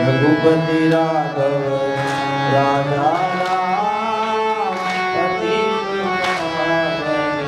रघुपति राघव राजा राम पतित पावन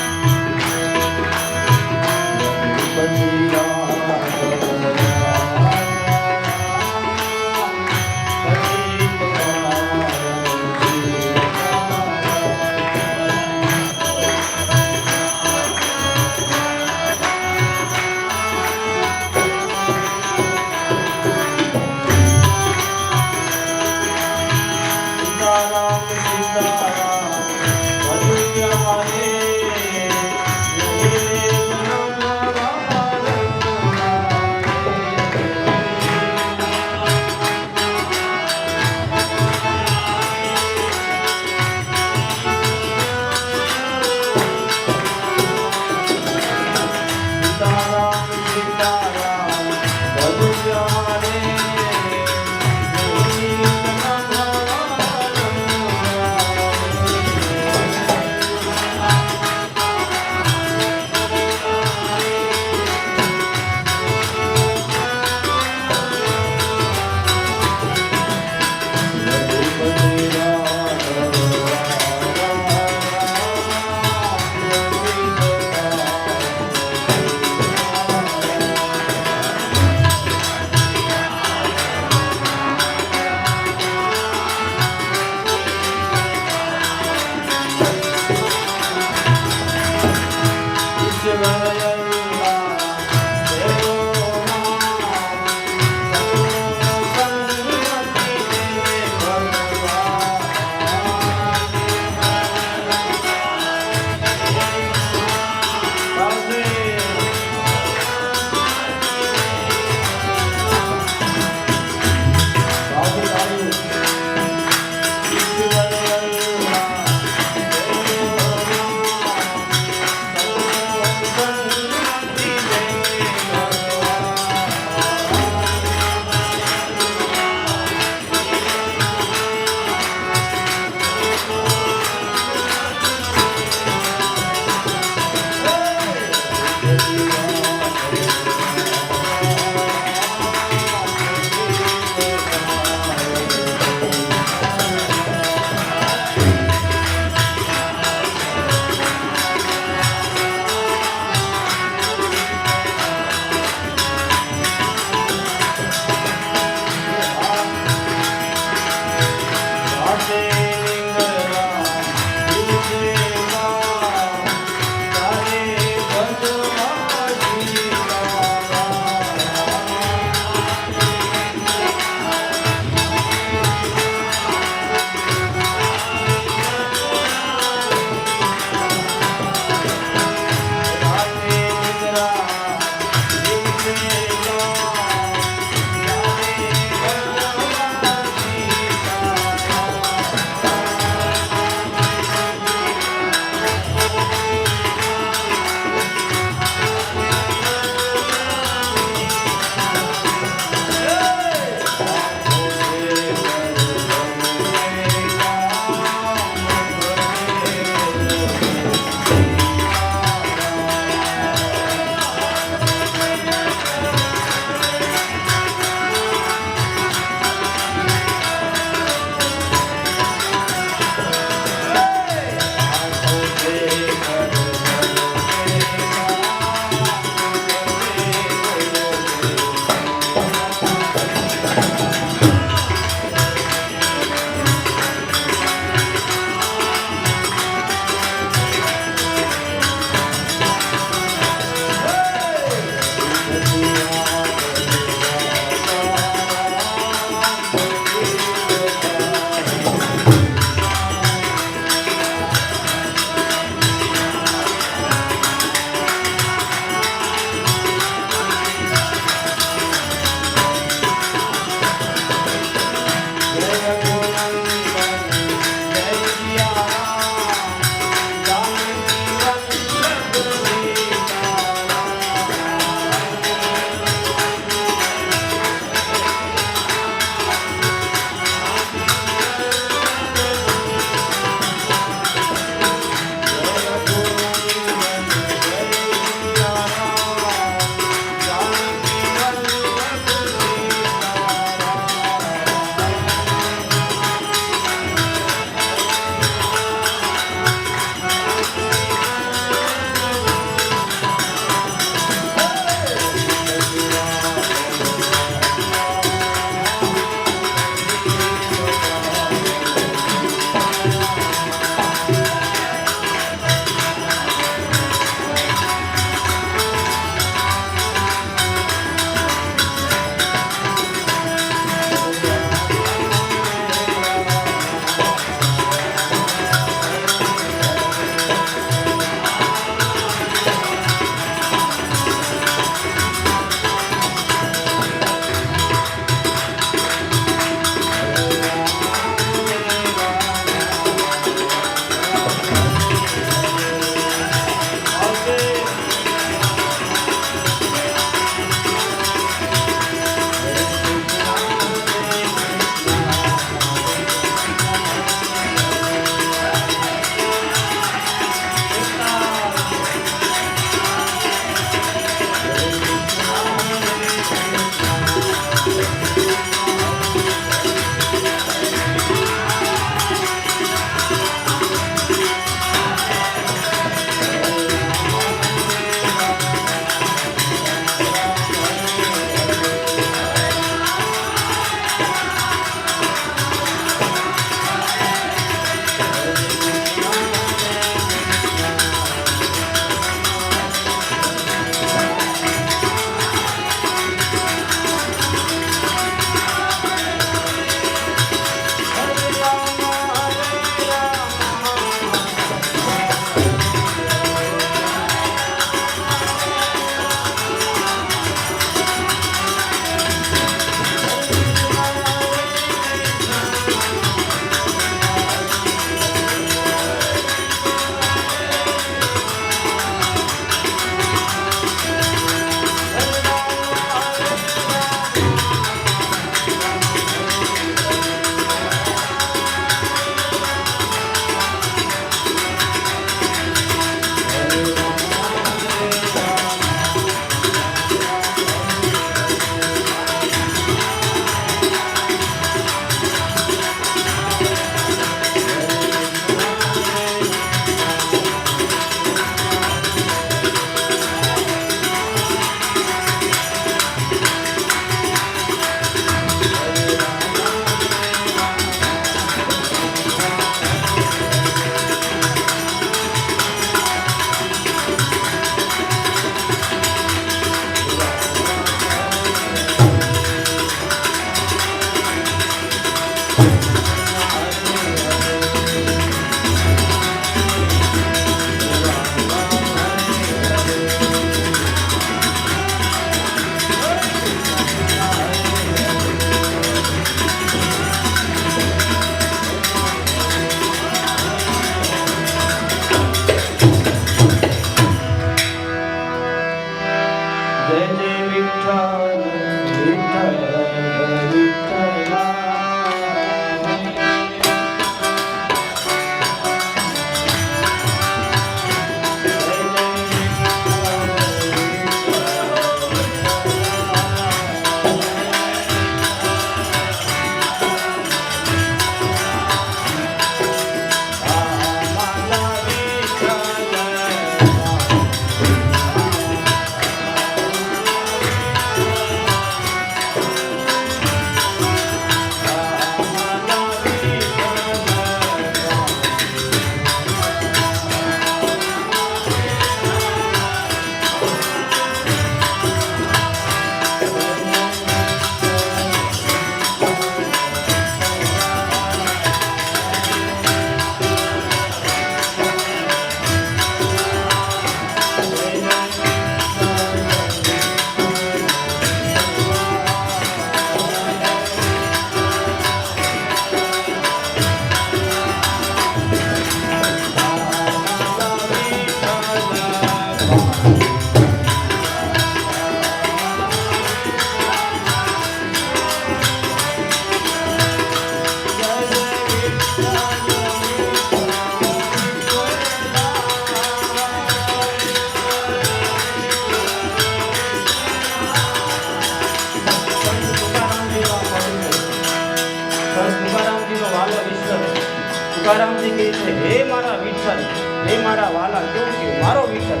तुकारामजी કહે છે, હે મારા વિઠ્ઠલ, હે મારા વાલા, કેવું કે મારો વિઠ્ઠલ.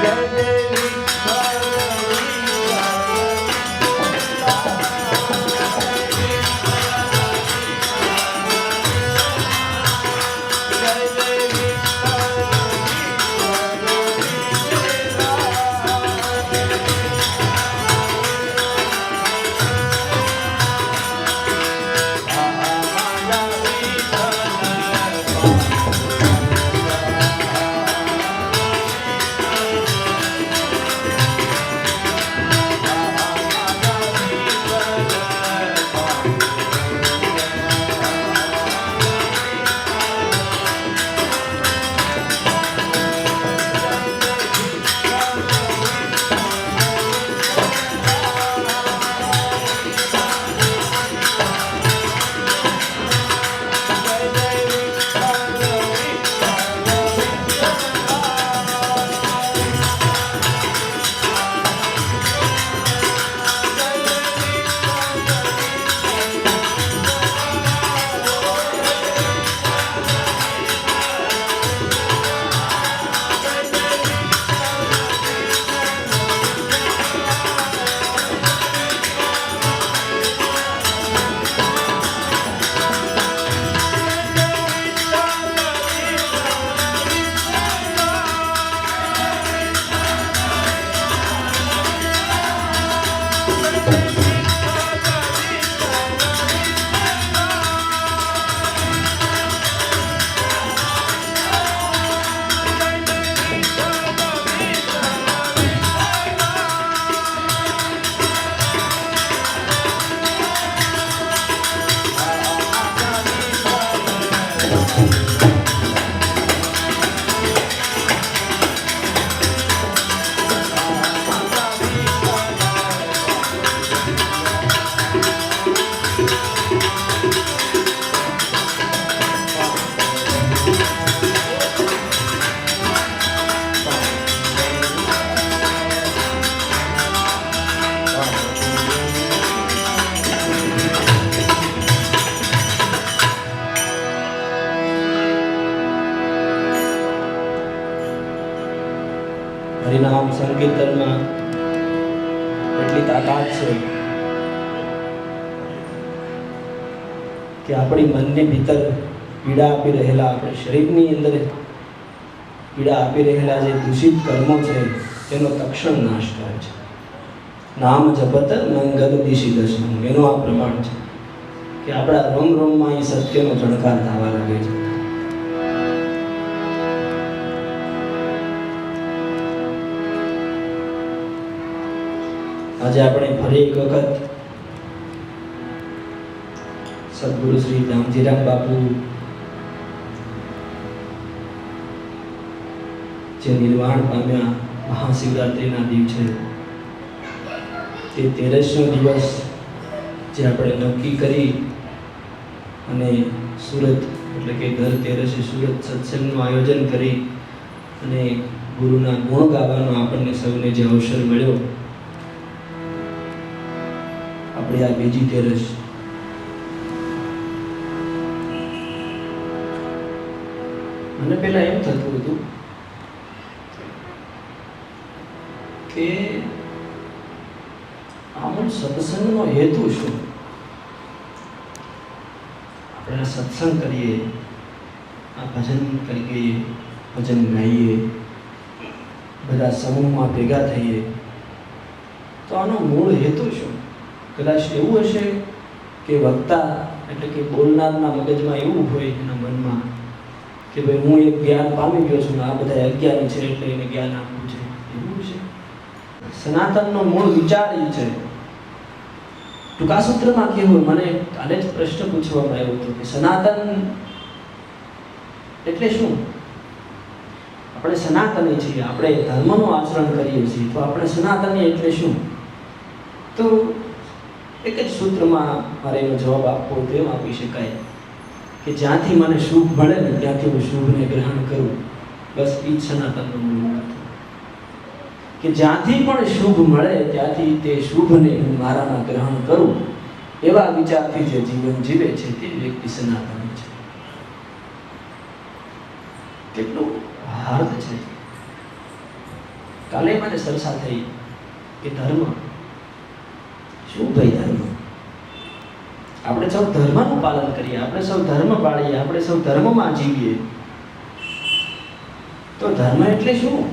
જય જય હરિનામ સંકીર્તનમાં એટલી તાકાત છે કે આપણી મનની ભીતર પીડા આપી રહેલા, આપણે શરીરની અંદર પીડા આપી રહેલા જે દૂષિત કર્મો છે તેનો તક્ષણ નાશ કરે છે. નામ જપત મંગલ દિશી દર્શન, એનું આ પ્રમાણ છે કે આપણા રોમ રોમમાં એ સત્યનો ઝણકાર થવા લાગે છે. આજે આપણે ફરી એક વખત સદગુરુ શ્રી દામજીરામ બાપુ જે નિર્વાણ પામ્યા મહાશિવરાત્રિના દિવસે તે 13નો દિવસ જે આપણે નક્કી કરી અને સુરત એટલે કે દર 13 સુરત સત્સંગનું આયોજન કરી અને ગુરુના ગુણ ગાવાનો આપણને સૌને જે અવસર મળ્યો, આપણે આ બીજી 13 મને પહેલા એમ થતું હતું કે આમ સત્સંગનો હેતુ શું? આપણે સત્સંગ કરીએ, આ ભજન કરીએ, ભજન ગાઈએ, બધા સમૂહમાં ભેગા થઈએ, તો આનો મૂળ હેતુ શું? કદાચ એવું હશે કે વક્તા એટલે કે બોલનારના મગજમાં એવું હોય, એના મનમાં કે ભાઈ હું એક જ્ઞાન પામી ગયો છું, આ બધા અજ્ઞાની છે એટલે એને જ્ઞાન આપવું છે, એવું છે? સનાતનનો મૂળ વિચાર એ છે. ટૂંકા સૂત્રમાં કહેવું, મને કાલે જ પ્રશ્ન પૂછવામાં આવ્યો હતો કે સનાતન એટલે શું? આપણે સનાતની છીએ, આપણે ધર્મનું આચરણ કરીએ છીએ, તો આપણે સનાતની એટલે શું? તો એક જ સૂત્રમાં મારે એનો જવાબ આપવો તો એમ આપી શકાય કે જ્યાંથી મને શુભ મળે ને ત્યાંથી હું શુભને ગ્રહણ કરું. બસ એ જ સનાતનનો મૂળ અર્થ. કે જ્યાંથી પણ શુભ મળે ત્યાંથી તે શુભને હું મારામાં ગ્રહણ કરું, એવા વિચારથી જે જીવન જીવે છે તે વ્યક્તિ સનાતની છે. કેટલું હાર્દ છે. કાલે મને ચર્ચા થઈ કે ધર્મ શું? ભાઈ ધર્મ, આપણે સૌ ધર્મનું પાલન કરીએ, આપણે સૌ ધર્મ પાળીએ, આપણે સૌ ધર્મમાં જીવીએ, તો ધર્મ એટલે શું?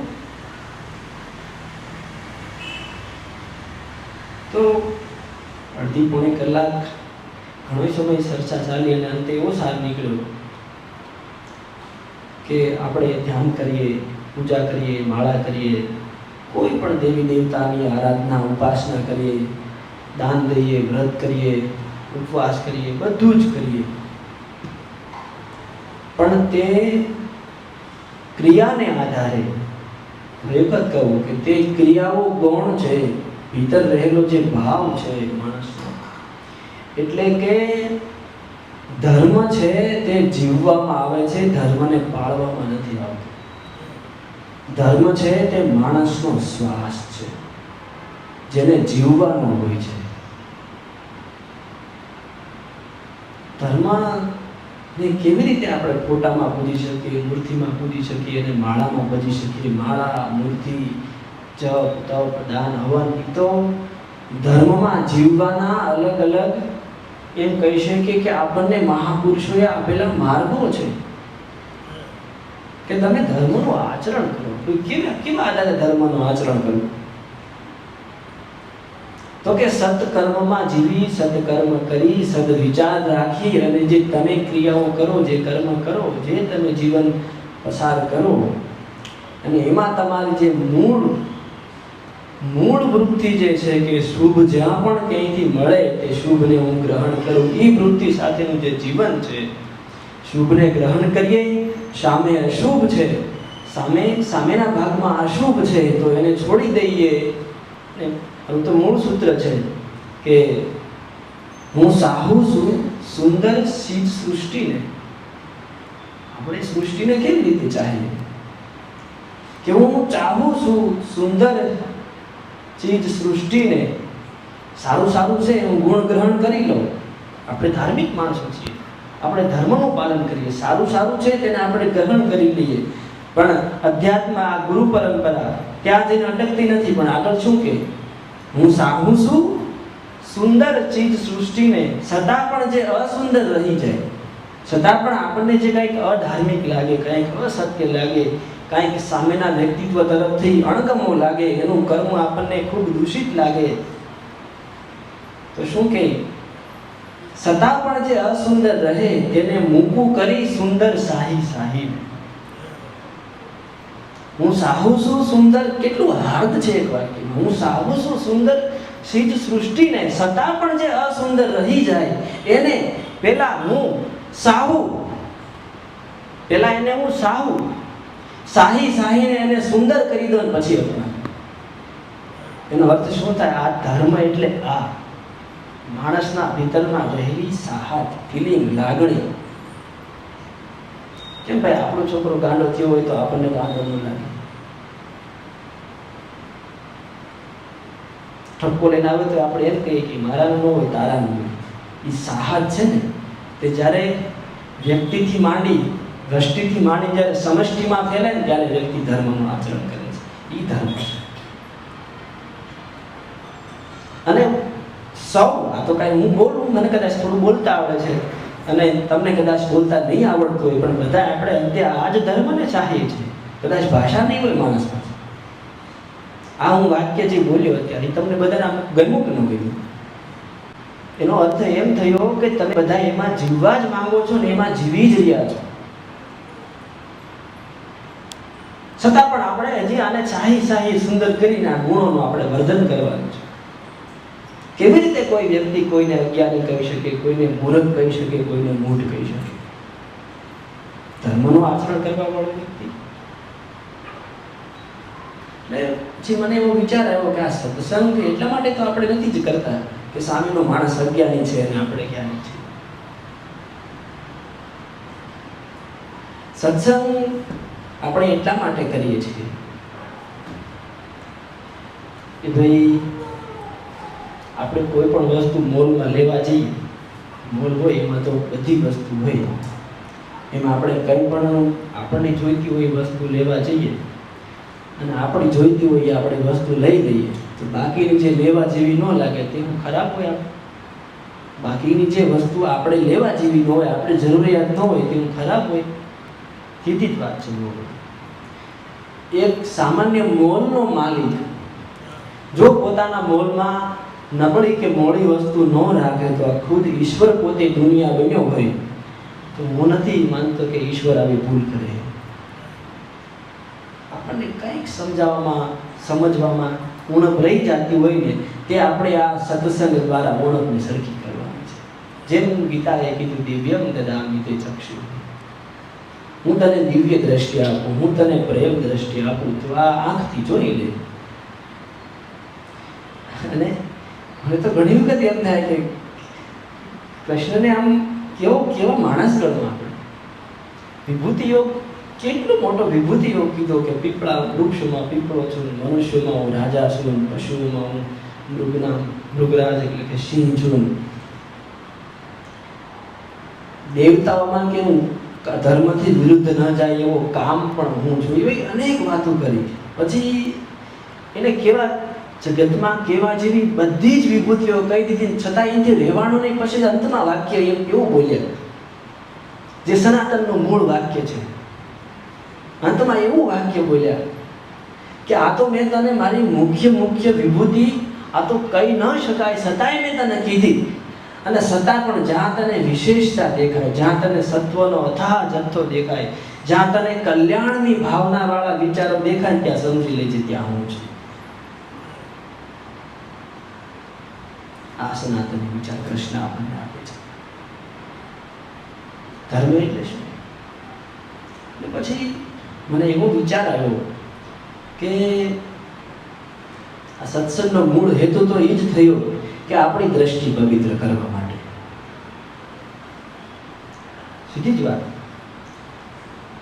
તો અડધી પોણી કલાક ઘણો સમય ચર્ચા ચાલી અને અંતે એવો સાર નીકળ્યો કે આપણે ધ્યાન કરીએ, પૂજા કરીએ, માળા કરીએ, કોઈ પણ દેવી દેવતાની આરાધના ઉપાસના કરીએ, દાન દઈએ, વ્રત કરીએ, ઉપવાસ કરીએ, બધું જ કરીએ, પણ તે ક્રિયાને આધારે એક જ કહું કે તે ક્રિયાઓ ગૌણ છે, ભીતર રહેલો જે ભાવ છે માણસનો, એટલે કે ધર્મ છે તે જીવવામાં આવે છે, ધર્મને પાળવામાં નથી આવતો. ધર્મ છે તે માણસનો શ્વાસ છે, જેને જીવવાનો હોય છે. ધર્મને કેવી રીતે આપણે ફોટામાં પૂજી શકીએ, મૂર્તિમાં પૂજી શકીએ અને માળામાં પૂજી શકીએ? માળા, મૂર્તિ, જપ, તપ, દાન, હવન, તો ધર્મમાં જીવવાના અલગ અલગ એમ કહી શકીએ કે આપણને મહાપુરુષોએ આપેલા માર્ગો છે કે તમે ધર્મનું આચરણ કરો. કેવા આધારે ધર્મનું આચરણ કરવું? તો કે સત્કર્મમાં જીવી, સત્કર્મ કરી, સદવિચાર રાખી અને જે તમે ક્રિયાઓ કરો, જે કર્મ કરો, જે તમે જીવન પસાર કરો, અને એમાં તમારી જે મૂળ વૃત્તિ જે છે કે શુભ જ્યાં પણ ક્યાંયથી મળે તે શુભને હું ગ્રહણ કરું, એ વૃત્તિ સાથેનું જે જીવન છે, શુભને ગ્રહણ કરીએ, સામે અશુભ છે, સામેના ભાગમાં અશુભ છે તો એને છોડી દઈએ. તો મૂળ સૂત્ર છે કે હું સાહુ છું સુંદર ચીજ સૃષ્ટિને. આપણે સૃષ્ટિને કેવી રીતે ચાહીએ કે હું ચાહું છું સુંદર ચીજ સૃષ્ટિને, સારું સારું છે હું ગુણ ગ્રહણ કરી લઉં. આપણે ધાર્મિક માણસો છીએ, આપણે ધર્મનું પાલન કરીએ, સારું સારું છે તેને આપણે ગ્રહણ કરી લઈએ, પણ અધ્યાત્મ આ ગુરુ પરંપરા ત્યાં જઈને અટકતી નથી. પણ આગળ શું કે હું સાહુ છું સુંદર ચીજ સૃષ્ટિને, છતાં પણ જે અસુંદર રહી જાય, છતાં પણ આપણને જે કંઈક અધાર્મિક લાગે, કંઈક અસત્ય લાગે, કંઈક સામેના વ્યક્તિત્વ તરફથી અણગમો લાગે, એનું કર્મ આપણને ખૂબ દૂષિત લાગે, તો શું કે છતાં પણ જે અસુંદર રહે તેને મૂકું કરી સુંદર સાહી સાહી. હું સાહુ છું સુંદર, કેટલું હાર્દ છે એક વાક્ય. હું સાહુ છું સુંદર ચીજ સૃષ્ટિને, છતાં પણ જે અસુંદર રહી જાય એને પેલા હું સાહુ, પેલા એને હું સાહુ સાહી સાહીને એને સુંદર કરી દો પછી અપના. એનો અર્થ શું થાય? આ ધર્મ એટલે આ માણસના ભીતરમાં રહેલી સાહત, ફિલિંગ, લાગણી. કેમ ભાઈ, આપણો છોકરો ગાંડો થયો હોય તો આપણને ગાંડો ન લાગે. ઠપકો લઈને આવે તો આપણે એમ કહીએ કે મારાનું ન હોય, તારાનું હોય. એ સાહત છે ને, તે જ્યારે વ્યક્તિથી માંડી, દ્રષ્ટિથી માંડી જ્યારે સમષ્ટિમાં ફેલાય ને ત્યારે વ્યક્તિ ધર્મનું આચરણ કરે છે. એ ધર્મ છે. અને સૌ, આ તો કાંઈ હું બોલું, મને કદાચ થોડું બોલતા આવડે છે અને તમને કદાચ બોલતા નહીં આવડતું હોય, પણ બધા આપણે અત્યારે આ જ ધર્મને ચાહીએ છીએ. કદાચ ભાષા નહીં હોય માણસ પાસે. આ હું વાક્ય જે બોલ્યો અત્યારે તમને બધાને ગમ્યું કે ન ગમ્યું? એનો અર્થ એમ થયો કે તમે બધા એમાં જીવવા જ માંગો છો ને એમાં જીવી જ રહ્યા છો. છતાં પણ આપણે હજી આને ચાહી સુંદર કરીને આ ગુણોનું આપણે વર્ધન કરવાનું છે. કેવી રીતે કોઈ વ્યક્તિ કોઈને અજ્ઞાની કહી શકે, કોઈને મૂર્ખ કહી શકે, કોઈને મૂઢ કહી શકે? ધર્મનું આચરણ કરવા વાળો વ્યક્તિ. પછી મને એવો વિચાર આવ્યો કે આ સત્સંગ એટલા માટે તો આપણે નથી જ કરતા કે સામેનો માણસ અજ્ઞાની છે અને આપણે જ્ઞાની છે. સત્સંગ આપણે એટલા માટે કરીએ છીએ કે ભાઈ આપણે કોઈ પણ વસ્તુ મોલમાં લેવા જઈએ, મોલ હોય એમાં તો બધી વસ્તુ હોય, એમાં આપણે કંઈ પણ આપણને જોઈતી હોય વસ્તુ લેવા જઈએ અને આપણી જોઈતી હોય આપણે વસ્તુ લઈ લઈએ તો બાકીની જે લેવા જેવી ન લાગે તે ખરાબ હોય. બાકીની જે વસ્તુ આપણે લેવા જેવી ન હોય, આપણે જરૂરિયાત ન હોય તે ખરાબ હોય. સીધી જ વાત છે. એક સામાન્ય મોલનો માલિક જો પોતાના મોલમાં નબળી કે મોડી વસ્તુ ન રાખે તો આ ખુદ ઈશ્વર પોતે દુનિયા બન્યો હોય તો હું નથી માનતો કે ઈશ્વર આવી ભૂલ કરે. આપણને કંઈક સમજવામાં ઉણપ રહી જતી હોય ને તે આપણે આ સત્સંગ દ્વારા ઉણપને સરખી કરવાની છે. જેમ ગીતાએ કીધું, દિવ્યમ દદામિ તે ચક્ષુ, હું તને દિવ્ય દ્રષ્ટિ આપું, હું તને પ્રેમ દ્રષ્ટિ આપું, તો આ આંખથી જોઈ લે. અને મને તો ઘણી વખત એમ થાય કે કૃષ્ણને આમ કેવા માણસ ગણો આપણે. વિભૂતિ યોગ, કેટલો મોટો વિભૂતિ યોગ કીધો કે પીપળા વૃક્ષમાં પીપળો છું, મનુષ્યમાં હું રાજા છું, પશુઓમાં હું મૃગરાજ એટલે કે સિંહ છું, દેવતાઓમાં કે હું ધર્મથી વિરુદ્ધ ન જાય એવો કામ પણ હું છું. એવી અનેક વાતો કરી. પછી એને કેવા જગતમાં કેવા જેવી બધી જ વિભૂતિઓ કહી દીધી, છતાં એનાથી રહેવાનું નહીં. પછી અંતમાં વાક્ય એમ કેવું બોલ્યા જે સનાતનનું મૂળ વાક્ય છે. અંતમાં એવું વાક્ય બોલ્યા કે આ તો મેં તને મારી મુખ્ય વિભૂતિ આ તો કહી ન શકાય છતાંય મેં તને કીધી. અને છતાં પણ જ્યાં તને વિશેષતા દેખાય, જ્યાં તને સત્વનો અથાહ જથ્થો દેખાય, જ્યાં તને કલ્યાણની ભાવનાવાળા વિચારો દેખાય ત્યાં સમજી લેજે ત્યાં હું છું. આ સનાતની વિચાર કૃષ્ણ આપણને આપે છે. ધર્મ એટલે શું? પછી મને એવો વિચાર આવ્યો કે આ સત્સંગનો મૂળ હેતુ તો એ જ થયો કે આપણી દ્રષ્ટિ પવિત્ર કરવા માટે. સીધી જ વાત.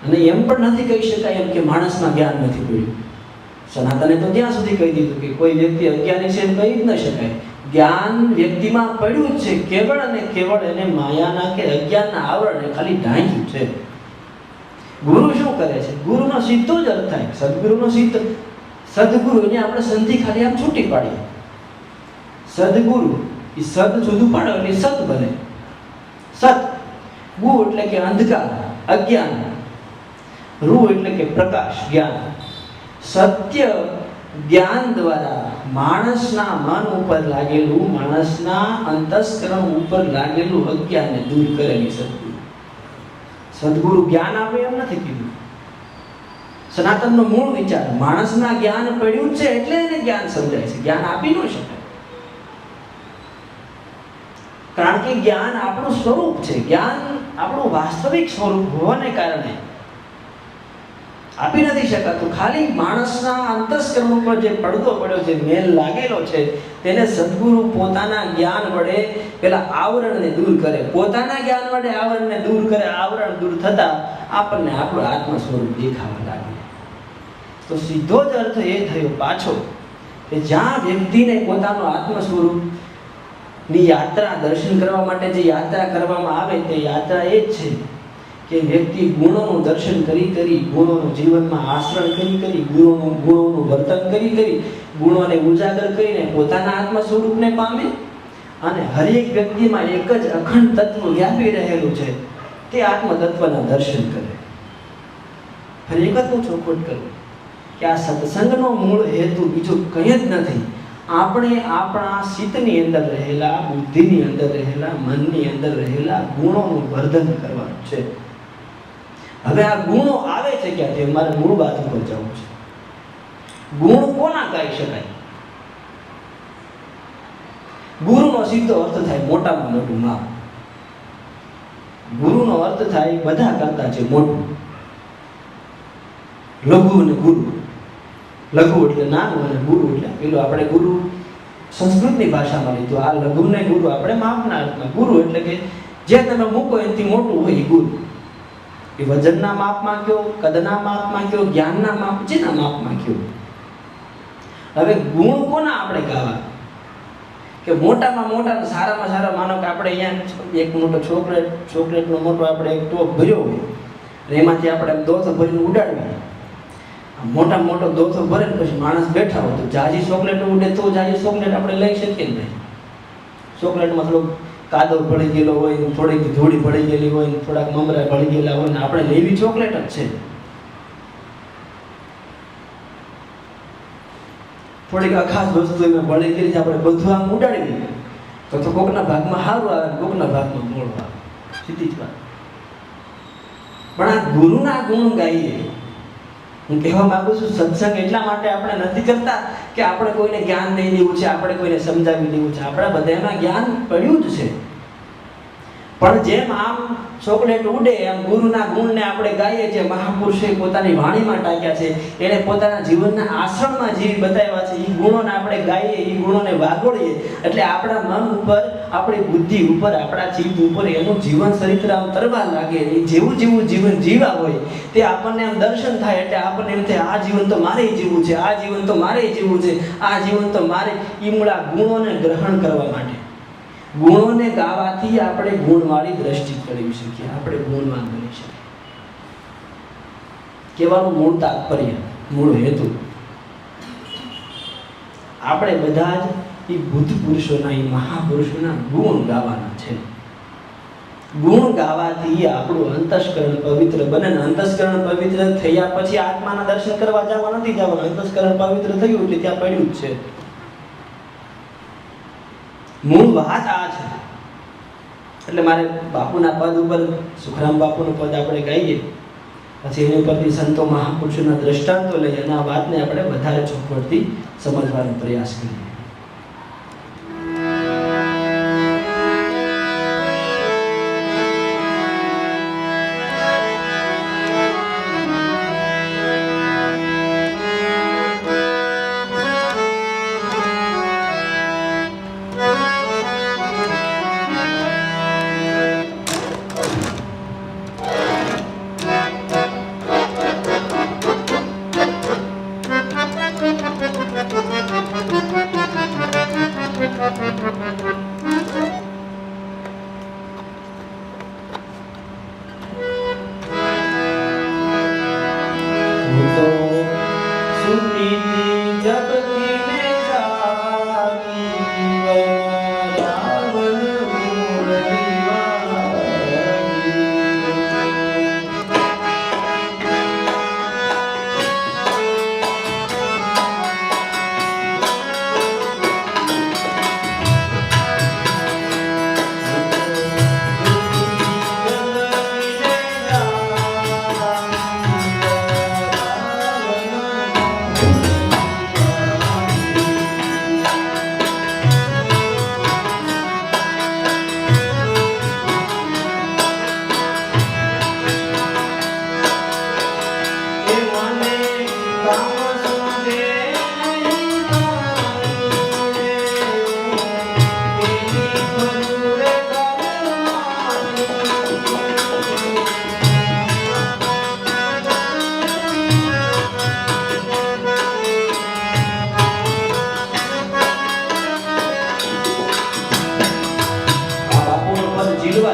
અને એમ પણ નથી કહી શકાય એમ કે માણસમાં જ્ઞાન નથી પડ્યું. સનાતને તો ત્યાં સુધી કહી દીધું કે કોઈ વ્યક્તિ અજ્ઞાની છે એમ કહી જ ન શકાય. જ્ઞાન વ્યક્તિમાં પડ્યું જ છે, કેવળ અને કેવળ એને માયાના કે અજ્ઞાનના આવરણે ખાલી ઢાંક્યું છે. ગુરુ શું કરે છે? ગુરુનો સીધો જ અર્થ થાય સદગુરુનો સીધો. સદગુરુ એને આપણે સંધિ ખાલી આમ છૂટી પાડીએ. સદગુરુ એ સદ જુદું પાડો એટલે સત બને. સત ગુ એટલે કે અંધકાર, અજ્ઞાન. રૂ એટલે કે પ્રકાશ, જ્ઞાન. સત્ય જ્ઞાન દ્વારા માણસના મન ઉપર લાગેલું, માણસના અંતસ્કરણ ઉપર લાગેલું અજ્ઞાનને દૂર કરેલી સદગુરુ. સદગુરુ જ્ઞાન આપે એમ નથી કીધું. સનાતનનો મૂળ વિચાર માણસના જ્ઞાન પડ્યું છે એટલે એને જ્ઞાન સમજાય છે. જ્ઞાન આપી ન શકાય. કારણ કે જ્ઞાન આપણું સ્વરૂપ છે. જ્ઞાન આપણું વાસ્તવિક સ્વરૂપ હોવાને કારણે આપી નથી શકાતું. ખાલી માણસના અંતસ્કરણ ઉપર જે પડદો પડ્યો છે, મેલ લાગેલો છે, તેને સદગુરુ પોતાના જ્ઞાન વડે પેલા આવરણને દૂર કરે, પોતાના જ્ઞાન વડે આવરણને દૂર કરે. આવરણ દૂર થતા આપણને આપણું આત્મ સ્વરૂપ દેખાવા લાગે. તો સીધો જ અર્થ એ થયો પાછો કે જ્યાં વ્યક્તિને પોતાનું આત્મ સ્વરૂપની યાત્રા દર્શન કરવા માટે જે યાત્રા કરવામાં આવે તે યાત્રા એ જ છે કે વ્યક્તિ ગુણોનું દર્શન કરી ગુણોનું જીવનમાં આચરણ કરી ગુણોનું વર્તન કરી ગુણોને ઉજાગર કરીને પોતાના આત્મ સ્વરૂપને પામે. અને હરેક વ્યક્તિમાં એક જ અખંડ તત્વ વ્યાપી રહેલું છે, તે આત્મ તત્વના દર્શન કરે. ફરી એક હું ચોખવટ કરું કે આ સત્સંગનો મૂળ હેતુ બીજો કંઈ જ નથી. આપણે આપણા ચિત્તની અંદર રહેલા, બુદ્ધિની અંદર રહેલા, મનની અંદર રહેલા ગુણોનું વર્ધન કરવાનું છે. હવે આ ગુણો આવે છે ક્યાંથી? મારે મૂળ વાત ઉપર જવું છે. ગુણ કોના કહી શકાય? ગુરુનો સીધો અર્થ થાય મોટામાં મોટું માપ. ગુરુનો અર્થ થાય બધા કરતા છે મોટું. લઘુ અને ગુરુ. લઘુ એટલે નાનું અને ગુરુ એટલે પેલું આપણે ગુરુ સંસ્કૃતની ભાષામાં લીધું. આ લઘુ ને ગુરુ આપણે માપના અર્થમાં. ગુરુ એટલે કે જે તમે મૂકો એનાથી મોટું હોય એ ગુરુ. એ વજનના માપમાં કયો, કદના માપમાં કયો, જ્ઞાનના માપ, જેના માપમાં કયો. હવે ગુણ કોના આપણે ગાવા? કે મોટામાં મોટા, સારામાં સારા. માનો કે આપણે અહીંયા એક મોટો ચોકલેટનો મોટો આપણે એક ટોપ ભર્યો હોય અને એમાંથી આપણે દોથો ભરીને ઉડાડવી. મોટામાં મોટો દોથો ભરે ને પછી માણસ બેઠા હોય તો જાજી ચોકલેટ ઉડે તો જાજી ચોકલેટ આપણે લઈ શકીએ ને. ચોકલેટમાં થોડોક કાદવ ભળી ગયેલો હોય, થોડીક ધૂળી ભળી ગયેલી હોય, થોડાક મમરા ભળી ગયેલા હોય ને આપણે લેવી ચોકલેટ જ છે. થોડીક અખાસ વસ્તુ એમાં ભળી ગયેલી છે, આપણે બધું આમ ઉડાડી તો કોકના ભાગમાં સારું આવે, કોકના ભાગમાં મોડું આવે. સીધી જ વાત. પણ આ ગુરુના ગુણ ગાઈએ. હું કહેવા માંગુ છું, સત્સંગ એટલા માટે આપણે નથી કરતા કે આપણે કોઈને જ્ઞાન નહીં દેવું છે, આપણે કોઈને સમજાવી દેવું છે. આપણા બધામાં જ્ઞાન પડ્યું જ છે. પણ જેમ આમ ચોકલેટ ઉડે એમ ગુરુના ગુણને આપણે ગાઈએ છીએ. મહાપુરુષે પોતાની વાણીમાં ટાંક્યા છે, એણે પોતાના જીવનના આશ્રમમાં જીવી બતાવ્યા છે. એ ગુણોને આપણે ગાઈએ, એ ગુણોને વાગોળીએ એટલે આપણા મન ઉપર, આપણી બુદ્ધિ ઉપર, આપણા ચિત્ત ઉપર એનું જીવન ચરિત્ર આમ તરવા લાગે. એ જેવું જીવન જીવા હોય તે આપણને આમ દર્શન થાય એટલે આપણને એમ થાય આ જીવન તો મારે જીવવું છે, આ જીવન તો મારે જીવવું છે, આ જીવન તો મારે. એ મૂળા ગુણોને ગ્રહણ કરવા માટે, ગુણોને ગાવાથી આપણે ગુણવાળી દ્રષ્ટિ કરી શકીએ, આપણે ગુણવાન બની શકીએ. કહેવાનું મૂળ તાત્પર્ય, મૂળ હેતુ, આપણે બધા જ એ બુદ્ધ પુરુષોના, એ મહાપુરુષોના ગુણ ગાવાના છે. ગુણ ગાવાથી આપણું અંતસ્કરણ પવિત્ર બને. અંતસ્કરણ પવિત્ર થયા પછી આત્માના દર્શન કરવા જવા નથી જવાનું. અંતસ્કરણ પવિત્ર થયું એટલે ત્યાં પડ્યું જ છે. મૂળ વાત આ છે. એટલે મારે બાપુના પદ ઉપર, સુખરામ બાપુનું પદ આપણે ગાઈએ, પછી એની ઉપરથી સંતો મહાપુરુષોના દ્રષ્ટાંતો લઈએ અને આ વાતને આપણે વધારે ચોખવટથી સમજવાનો પ્રયાસ કરીએ.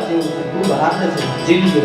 જેવું છે, ખૂબ હાથ છે, જીવજો.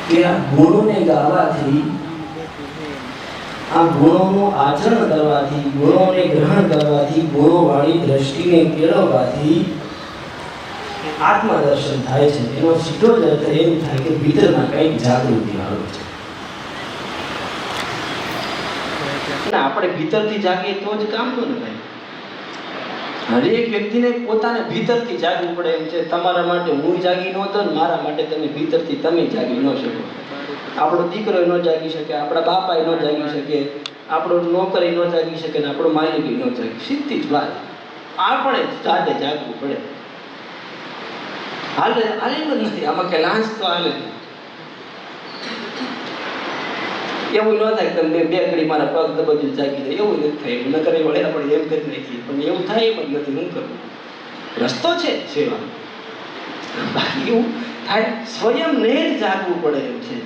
કે આ ગુણોને ગાવાથી, આ ગુણોનું આચરણ કરવાથી, ગુણોને ગ્રહણ કરવાથી, ગુણોવાળી દ્રષ્ટિને કેળવવાથી આત્મદર્શન થાય છે. એનો સીધો જ અર્થ એમ થાય કે ભીતરમાં કંઈક જાગૃતિ આવે છે. અને આપણે ભીતરથી જાગીએ તો જ કામનું ને ભાઈ. હરેક વ્યક્તિને પોતાને ભીતરથી જાગવું પડે એમ છે. તમારા માટે હું જાગી નહોતો ને મારા માટે તમે ભીતરથી તમે જાગી ન શકો. આપણો દીકરો ન જાગી શકે, આપણા બાપા ન જાગી શકે, આપણો નોકરી ન જાગી શકે ને આપણો માલિક ન જાગી. સીધી જ વાત. આપણે જાતે જાગવું પડે. હાલે હાલે જ નથી આમાં કે લાંચ તો હાલે. એવું ન થાય કે તમે બે ઘડી મારા પગ દબાવી જાગી જાય, એવું નથી થાય. ન કરે વળે આપણે એમ કરી નાખીએ, પણ એવું થાય એમ જ નથી. શું કરવું? રસ્તો છે સેવા. બાકી એવું થાય સ્વયંને જ જાગવું પડે એમ છે.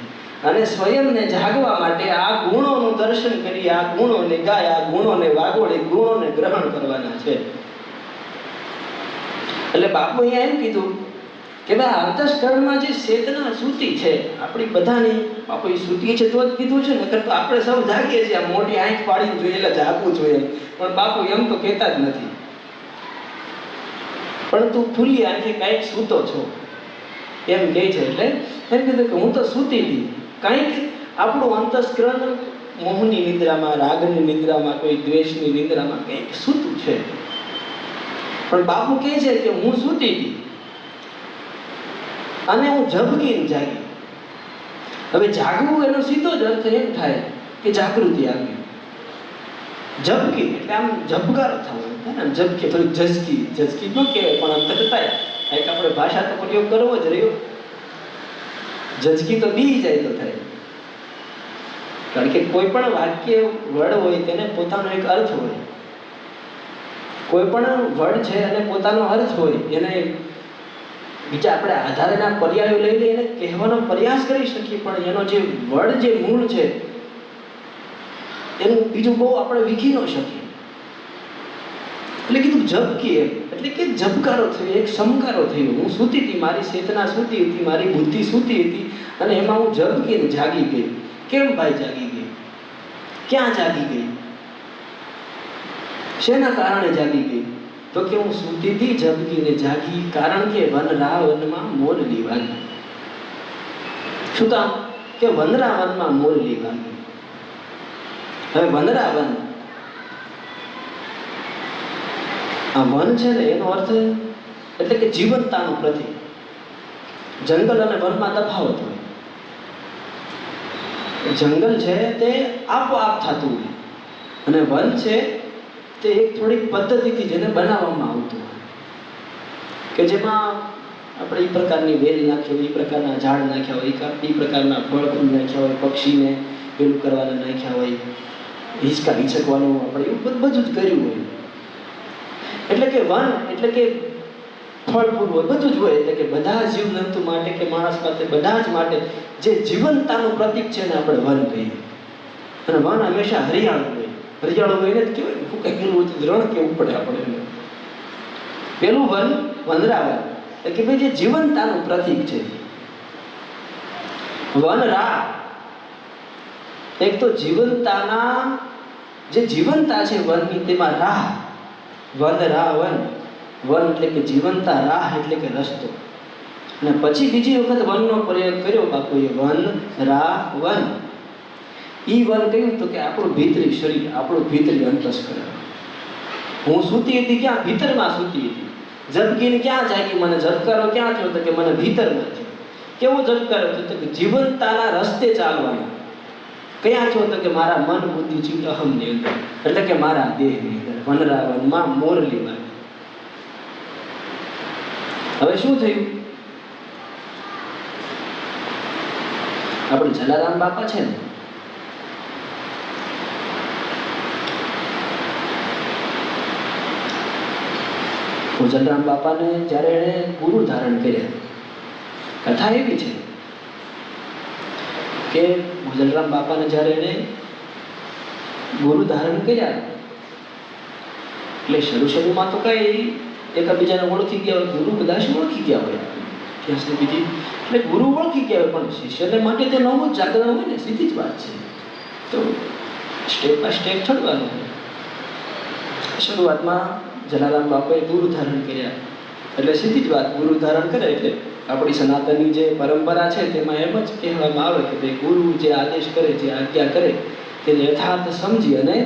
અને સ્વયંને જાગવા માટે આ ગુણોનું દર્શન કરી, આ ગુણોને ગાય, આ ગુણોને વાગોળી, ગુણોને ગ્રહણ કરવાના છે. એટલે બાપુ અહીંયા એમ કીધું કે ભાઈ અંતસ્કરણમાં જે ચેતના સૂતી છે આપણી બધાની, બાપુ સૂતી છે તો જ કીધું છે, નકર તો આપણે સૌ જાગીએ છીએ, આ મોટી આંખ પાડીને જોઈએ એટલે જાગવું જોઈએ, પણ બાપુ એમ તો કહેતા જ નથી. પણ તું ખુલ્લી આંખે કાંઈક સૂતો છો એમ કહે છે. એટલે એમ કીધું કે હું તો સૂતી હતી, કાંઈક આપણું અંતસ્કરણ મોહની નિદ્રામાં, રાગની નિદ્રામાં, કોઈ દ્વેષની નિદ્રામાં કંઈક સૂતું છે. પણ બાપુ કહે છે કે હું સૂતી હતી અને હું ઝબકીને જાગી. હવે જાગવું એનો સીધો જ અર્થ એમ થાય કે જાગૃતિ આવી. ઝબકી એટલે આમ ઝબકારો થવો, ને ઝબકી થોડીક ઝસકી, ઝસકી ન કહેવાય પણ આમ થતા એક આપણે ભાષા તો પ્રયોગ કરવો જ રહ્યો. ઝસકી તો બી જાય તો થાય, કારણ કે કોઈ પણ વાક્ય વર્ડ હોય તેને પોતાનો એક અર્થ હોય. કોઈ પણ વર્ડ છે અને પોતાનો અર્થ હોય, એને બીજા આપણે આધારના પર્યાયો લઈ લઈએ એને કહેવાનો પ્રયાસ કરી શકીએ, પણ એનો જે વર્ડ, જે મૂળ છે એનું બીજું બહુ આપણે વીખી ન શકીએ. એટલે કીધું ઝબકી, એમ એટલે કે ઝબકારો થયો, એક સમકારો થયો. હું સૂતી હતી, મારી ચેતના સૂતી હતી, મારી બુદ્ધિ સૂતી હતી અને એમાં હું ઝબકીને જાગી ગઈ. કેમ ભાઈ જાગી ગઈ? ક્યાં જાગી ગઈ? શેના કારણે જાગી ગઈ? તો કે હું સૂતી હતી, ઝબકીને જાગી, કારણ કે વનરા વનમાં મોરલી વાગી. શું કામ? કે વનરા વનમાં મોરલી વાગી. હવે વનરા વન, આ વન છે ને એનો અર્થ એટલે કે જીવંતતાનું પ્રતીક. જંગલ અને વનમાં તફાવત હોય. જંગલ છે તે આપોઆપ થતું હોય અને વન છે તે એક થોડીક પદ્ધતિથી જેને બનાવવામાં આવતું હોય, કે જેમાં આપણે એ પ્રકારની વેલ નાખી હોય, એ પ્રકારના ઝાડ નાખ્યા હોય, એ પ્રકારના ફળ ફૂલ નાખ્યા હોય, પક્ષીને પેલું કરવાના નાખ્યા હોય, હિંચકા હિંચકવાનું આપણે એવું બધું જ કર્યું હોય. એટલે કે વન એટલે કે ફળ ફૂલ હોય, બધું જ હોય. એટલે કે બધા જીવજંતુ માટે કે માણસ માટે, બધા જ માટે જે જીવંતતાનું પ્રતીક છે ને આપણે વન કહીએ. અને વન હંમેશા હરિયાળું હોય. હરિયાળું હોય ને જ કહેવાય, ફૂંકાઈ ગયેલું હોય તો રણ કેવું પડે આપણે. પેલું વન, વનરાવન, એટલે કે ભાઈ જે જીવંતતાનું પ્રતીક છે. વનરા એક તો જીવંતતાના, જે જીવંતતા છે વનની તેમાં રાહ. વનરાવન, વન એટલે કે જીવંતતા, રાહ એટલે કે રસ્તો. અને પછી બીજી વખત વનનો પ્રયોગ કર્યો બાપુએ, વન રા વન. ઈ વન કહ્યું તો કે આપણું ભીતરી શરીર, આપણું ભીતરી અંતસ્કરણ. હું સૂતી હતી, ક્યાં? ભીતરમાં સૂતી હતી. ઝબકીને ક્યાં જાગી? મને ઝબકારો ક્યાં થયો? તો કે મને ભીતરમાં થયો. કેવો ઝબકારો થયો? તો કે જીવંતતાના રસ્તે ચાલવાનો. ક્યાં થયો? તો કે મારા મન બુદ્ધિ ચિત્ત અહમની અંદર, એટલે કે મારા દેહની અંદર. વનરાવનમાં મોરલી વાગી. હવે શું થયું? આપણે જલારામ બાપા છે ને, જલારામ બાપાને જ્યારે એણે ગુરુ ધારણ કર્યા, કથા એવી છે કે જલારામ બાપાને જ્યારે એણે ગુરુ ધારણ કર્યા એટલે શરૂમાં તો કઈ એકબીજાને ઓળખી ગયા હોય, ગુરુ કદાચ ઓળખી ગયા હોય ત્યાં સુધી, એટલે ગુરુ ઓળખી ગયા હોય, પણ શિષ્યને માટે તો નવું જ જાગરણ હોય ને, સીધી જ વાત છે. તો સ્ટેપ બાય સ્ટેપ ચડવાનું હોય. શરૂઆતમાં જલારામ બાપાએ ગુરુ ધારણ કર્યા એટલે સીધી જ વાત, ગુરુ ધારણ કરે એટલે આપણી સનાતનની જે પરંપરા છે તેમાં એમ જ કહેવામાં આવે કે ભાઈ ગુરુ જે આદેશ કરે, જે આજ્ઞા કરે તેને યથાર્થ સમજી અને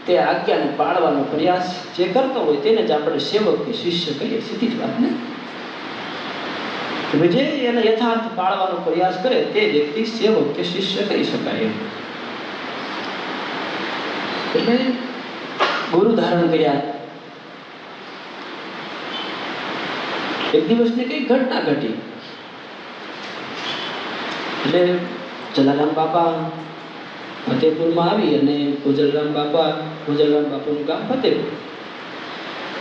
તે આજ્ઞાને પાળવાનો પ્રયાસ જે કરતો હોય તેને જ આપણે સેવક કે શિષ્ય કહીએ. સીધી જ વાત ને, કે જે એને યથાર્થ પાળવાનો પ્રયાસ કરે તે વ્યક્તિ સેવક કે શિષ્ય કહી શકાય. એટલે ગુરુ ધારણ કર્યા. એક દિવસની કઈ ઘટના ઘટી એટલે જલારામ બાપા ફતેપુરમાં આવી અને જલારામ બાપાનું ગામ ફતેપુર,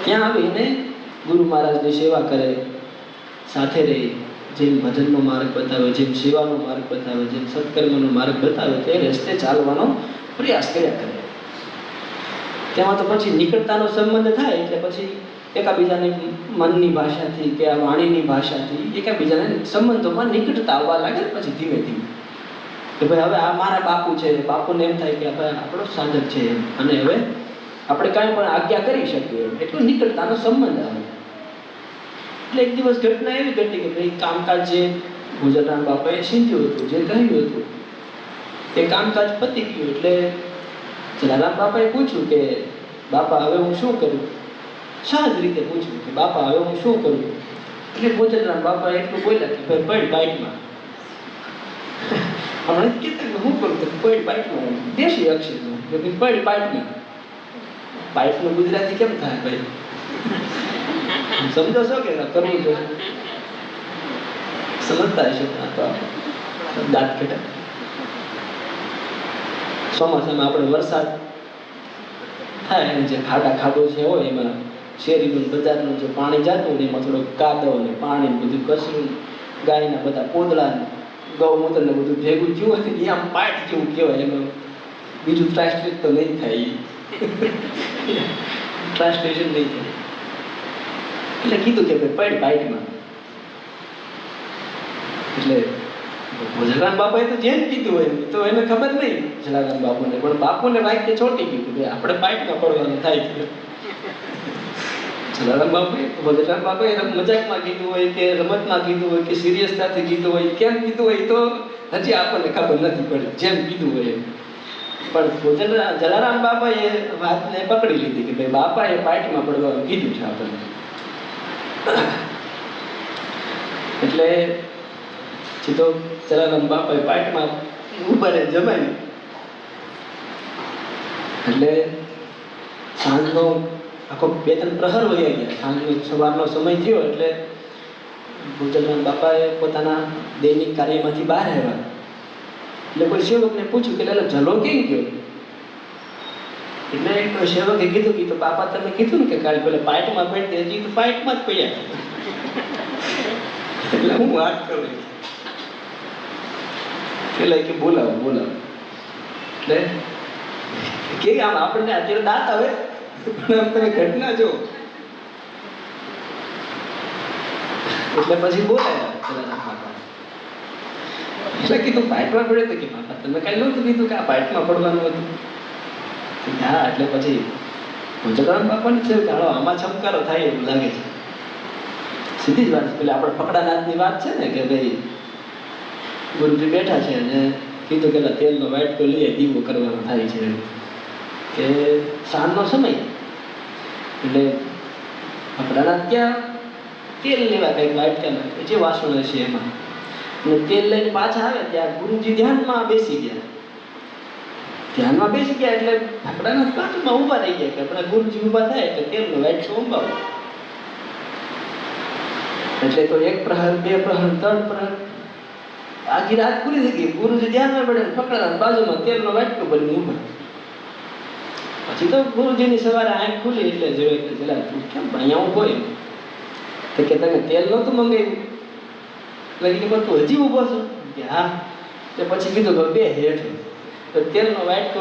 ત્યાં આવીને ગુરુ મહારાજની સેવા કરે, સાથે રહી, જેમ ભજનનો માર્ગ બતાવે, જેમ સેવાનો માર્ગ બતાવે, જેમ સત્કર્મનો માર્ગ બતાવે તે રસ્તે ચાલવાનો પ્રયાસ કર્યા કરે. તેમાં તો પછી નિકટતાનો સંબંધ થાય એટલે પછી એકાબીજાની મનની ભાષાથી કે આ વાણીની ભાષાથી એકાબીજાને સંબંધોમાં નિકટતા આવવા લાગે ને પછી ધીમે ધીમે કે ભાઈ હવે આ મારા બાપુ છે, બાપુને એમ થાય કે ભાઈ આપણો સાધક છે અને હવે આપણે કાંઈ પણ આજ્ઞા કરી શકીએ એટલો નિકટતાનો સંબંધ આવે. એટલે એક દિવસ ઘટના એવી ઘટી કે ભાઈ કામકાજ જે ગુજરરામ બાપાએ સીધ્યું હતું, જે કહ્યું હતું એ કામકાજ પતી ગયું. એટલે જલારામ બાપાએ પૂછ્યું કે બાપા હવે હું શું કરું? સહજ રીતે પૂછ્યું કે બાપા હવે હું શું કરું? એટલે ગુજરરામ બાપા એટલું બોલ્યા કે ભાઈ પડ બાઇકમાં. હમણાં કીધું કે હું કરું તો પડ બાઇકમાં, દેશી અક્ષરમાં કે ભાઈ પડ બાઇકમાં. બાઇકનું ગુજરાતી કેમ થાય ભાઈ? સમજો છો કે કરવું જોઈએ? સમજતા હશો તો દાંત કેટા. ચોમાસામાં આપણે વરસાદ થાય અને જે ખાડા ખાડો છે હોય એમાં શેરીનું બજારનું જે પાણી જતું હોય એમાં થોડુંક કાદવ ને પાણી બધું કચરું, ગાયના બધા પોદળા, ગૌમૂત્ર ને બધું ભેગું થયું હોય ને આમ પાટ જેવું કહેવાય. એમાં બીજું ટ્રાન્સલેટ તો નહીં થાય, ટ્રાન્સલેશન નહીં થાય. એટલે કીધું કે ભાઈ પડ બાઇકમાં. એટલે જલારામ બાપાએ તો જેમ કીધું હોય તો એને ખબર નહીં જલારામ બાપુને, પણ બાપુને વાક્ય ચોંટી ગયું કે ભાઈ આપણે બાઇકમાં પડવાનું થાય છે. જલારામ બાપુએ જલારામ બાપાએ મજાકમાં કીધું હોય કે રમતમાં કીધું હોય કે સિરિયસતાથી કીધું હોય, કેમ કીધું હોય તો હજી આપણને ખબર નથી પડી, જેમ કીધું હોય એમ. પણ જલારામ બાપાએ વાતને પકડી લીધી કે ભાઈ બાપાએ બાઇકમાં પડવાનું કીધું છે આપણને. એટલે સીધો જલારામ બાપાએ પાટમાં ઉભા રહે જમાઈ. એટલે સાંજનો આખો 2-3 પ્રહર વહી ગયા. સાંજનો સવારનો સમય થયો એટલે જલારામ બાપાએ પોતાના દૈનિક કાર્યમાંથી બહાર આવ્યા. એટલે કોઈ સેવકને પૂછ્યું કે એટલે જલો કેમ ગયો? એટલે કોઈ સેવકે કીધું કે તો બાપા તમે કીધું ને કે કાલે પેલા પાઇટમાં પડતી હજી તો પાઇટમાં જ પડ્યા. એટલે હું વાત કરું એટલે કે બોલાવો. એટલે કે આમ આપણને અત્યારે દાંત આવે પણ તમે ઘટના જો. એટલે પછી બોલાયા જલારામ બાપા. એટલે કીધું પાઇટમાં પડ્યો તો કે બાપા તમે કાલે નહોતું કીધું કે આ પાઇટમાં પડવાનું હતું? હા. એટલે પછી જલારામ બાપાને થયું કે હાલો આમાં ચમકારો થાય એવું લાગે છે. સીધી જ વાત છે. પેલા આપણે ફકડાનાથની વાત છે ને કે ભાઈ ગુરુજી બેઠા છે અને કીધું કે તેલનો વાટકો લઈએ દીવો કરવાનો થાય છે કે સાંજનો સમય. એટલે ફકડાનાથ ત્યાં તેલ લેવા કંઈક વાટકાના જે વાસણો છે એમાં, અને તેલ લઈને પાછા આવે ત્યાં ગુરુજી ધ્યાનમાં બેસી ગયા. એટલે ફકડાનાથ બાજુમાં ઊભા રહી ગયા કે આપણા ગુરુજી ઊભા થાય એટલે તેલનો વાટકો અંબાવો. એટલે તો 1 પ્રહર, 2 પ્રહર, 3 પ્રહર, આખી રાત પૂરી થઈ ગઈ. ગુરુજી ધ્યાનમાં પડે, ફકડાનાથ બાજુમાં તેલનો વાટકો ભરીને ઊભા. પછી તો ગુરુજીની સવારે આંખ ખુલી એટલે જોયું કે જલા તું કેમ અહીંયા ઊભો? તો કે તમે તેલ નહોતું મંગાવ્યું? એટલે કે તું હજી ઊભો છો? કે હા. તો પછી કીધું કે બે હેઠ. તો તેલનો વાટકો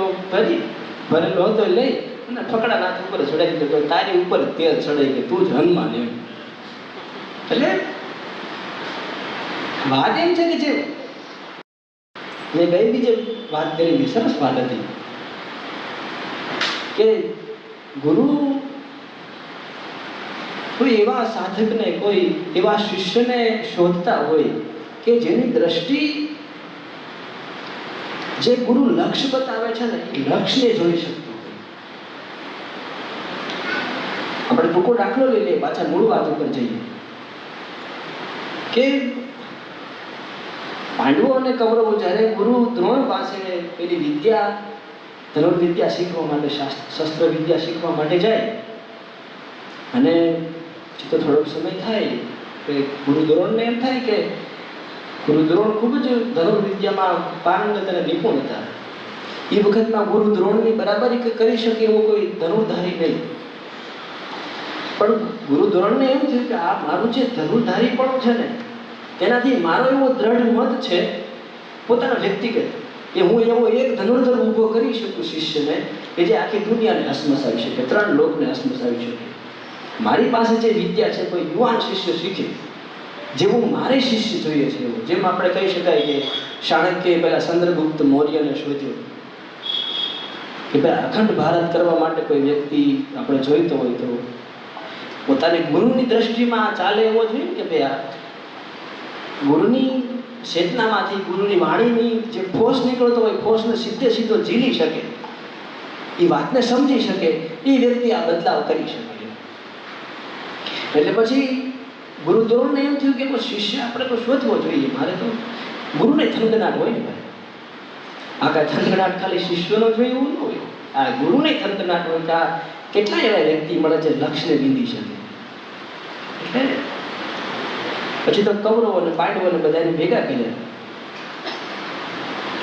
ભરેલો હતો લઈ અને ફકડાનાથ ઉપર ચડાવી દીધો. તારી ઉપર તેલ ચડાઈ કે તું જ હનુમાન એમ. એટલે વાત એમ છે કે જે મેં ગઈ બીજે વાત કરી, સરસ વાત હતી કે ગુરુ કોઈ એવા સાધકને, કોઈ એવા શિષ્યને શોધતા હોય કે જેની દ્રષ્ટિ, જે ગુરુ લક્ષ્ય બતાવે છે ને એ લક્ષ્યને જોઈ શકતો હોય. આપણે ટૂંકો દાખલો લઈ લઈએ, પાછા મૂળ વાત ઉપર જઈએ કે પાંડવો અને કૌરવો જ્યારે ગુરુ દ્રોણ પાસે પેલી વિદ્યા, ધનુર્વિદ્યા શીખવા માટે, શસ્ત્ર વિદ્યા શીખવા માટે જાય અને પછી તો થોડોક સમય થાય કે ગુરુ દ્રોણને એમ થાય કે ગુરુ દ્રોણ ખૂબ જ ધનુર્વિદ્યામાં પારંગત અને નિપુણ હતા. એ વખતમાં ગુરુ દ્રોણની બરાબરી કરી શકે એવો કોઈ ધનુર્ધારી નહીં. પણ ગુરુ દ્રોણને એમ થયું કે આ મારું જે ધનુર્ધારી પણ છે ને તેનાથી મારો એવો દ્રઢ મત છે પોતાના વ્યક્તિગત કે હું એવો એક ધનુર્ધર ઊભો કરી શકું શિષ્યને કે જે આખી દુનિયાને હસમસાવી શકે, 3 લોકને હસમસાવી શકે. મારી પાસે જે વિદ્યા છે કોઈ યુવાન શિષ્ય શીખે, જેવું મારે શિષ્ય જોઈએ છે એવું. જેમ આપણે કહી શકાય કે ચાણક્યએ પહેલા ચંદ્રગુપ્ત મૌર્યને શોધ્યો, કે ભાઈ અખંડ ભારત કરવા માટે કોઈ વ્યક્તિ આપણે જોઈતો હોય તો પોતાની ગુરુની દ્રષ્ટિમાં ચાલે એવો જોઈએ કે ભાઈ આ ગુરુની ચેતનામાંથી, ગુરુની વાણીની જે ફોર્સ નીકળતો હોય, ફોર્સને સીધે સીધો ઝીલી શકે, એ વાતને સમજી શકે, એ વ્યક્તિ આ બદલાવ કરી શકે. એટલે પછી ગુરુ દ્રોણને એમ થયું કે શિષ્ય આપણે તો શોધવો જોઈએ. મારે તો ગુરુને થનગનાટ હોય ને ભાઈ, આ કાંઈ થનગનાટ ખાલી શિષ્યોનો જોઈએ એવું ન હોય, આ ગુરુને થનગનાટ હોય કે આ કેટલા એવા વ્યક્તિ મળે છે લક્ષ્યને બીંધી શકે. એટલે પછી તો કૌરવો અને પાંડવોને બધાને ભેગા કર્યા.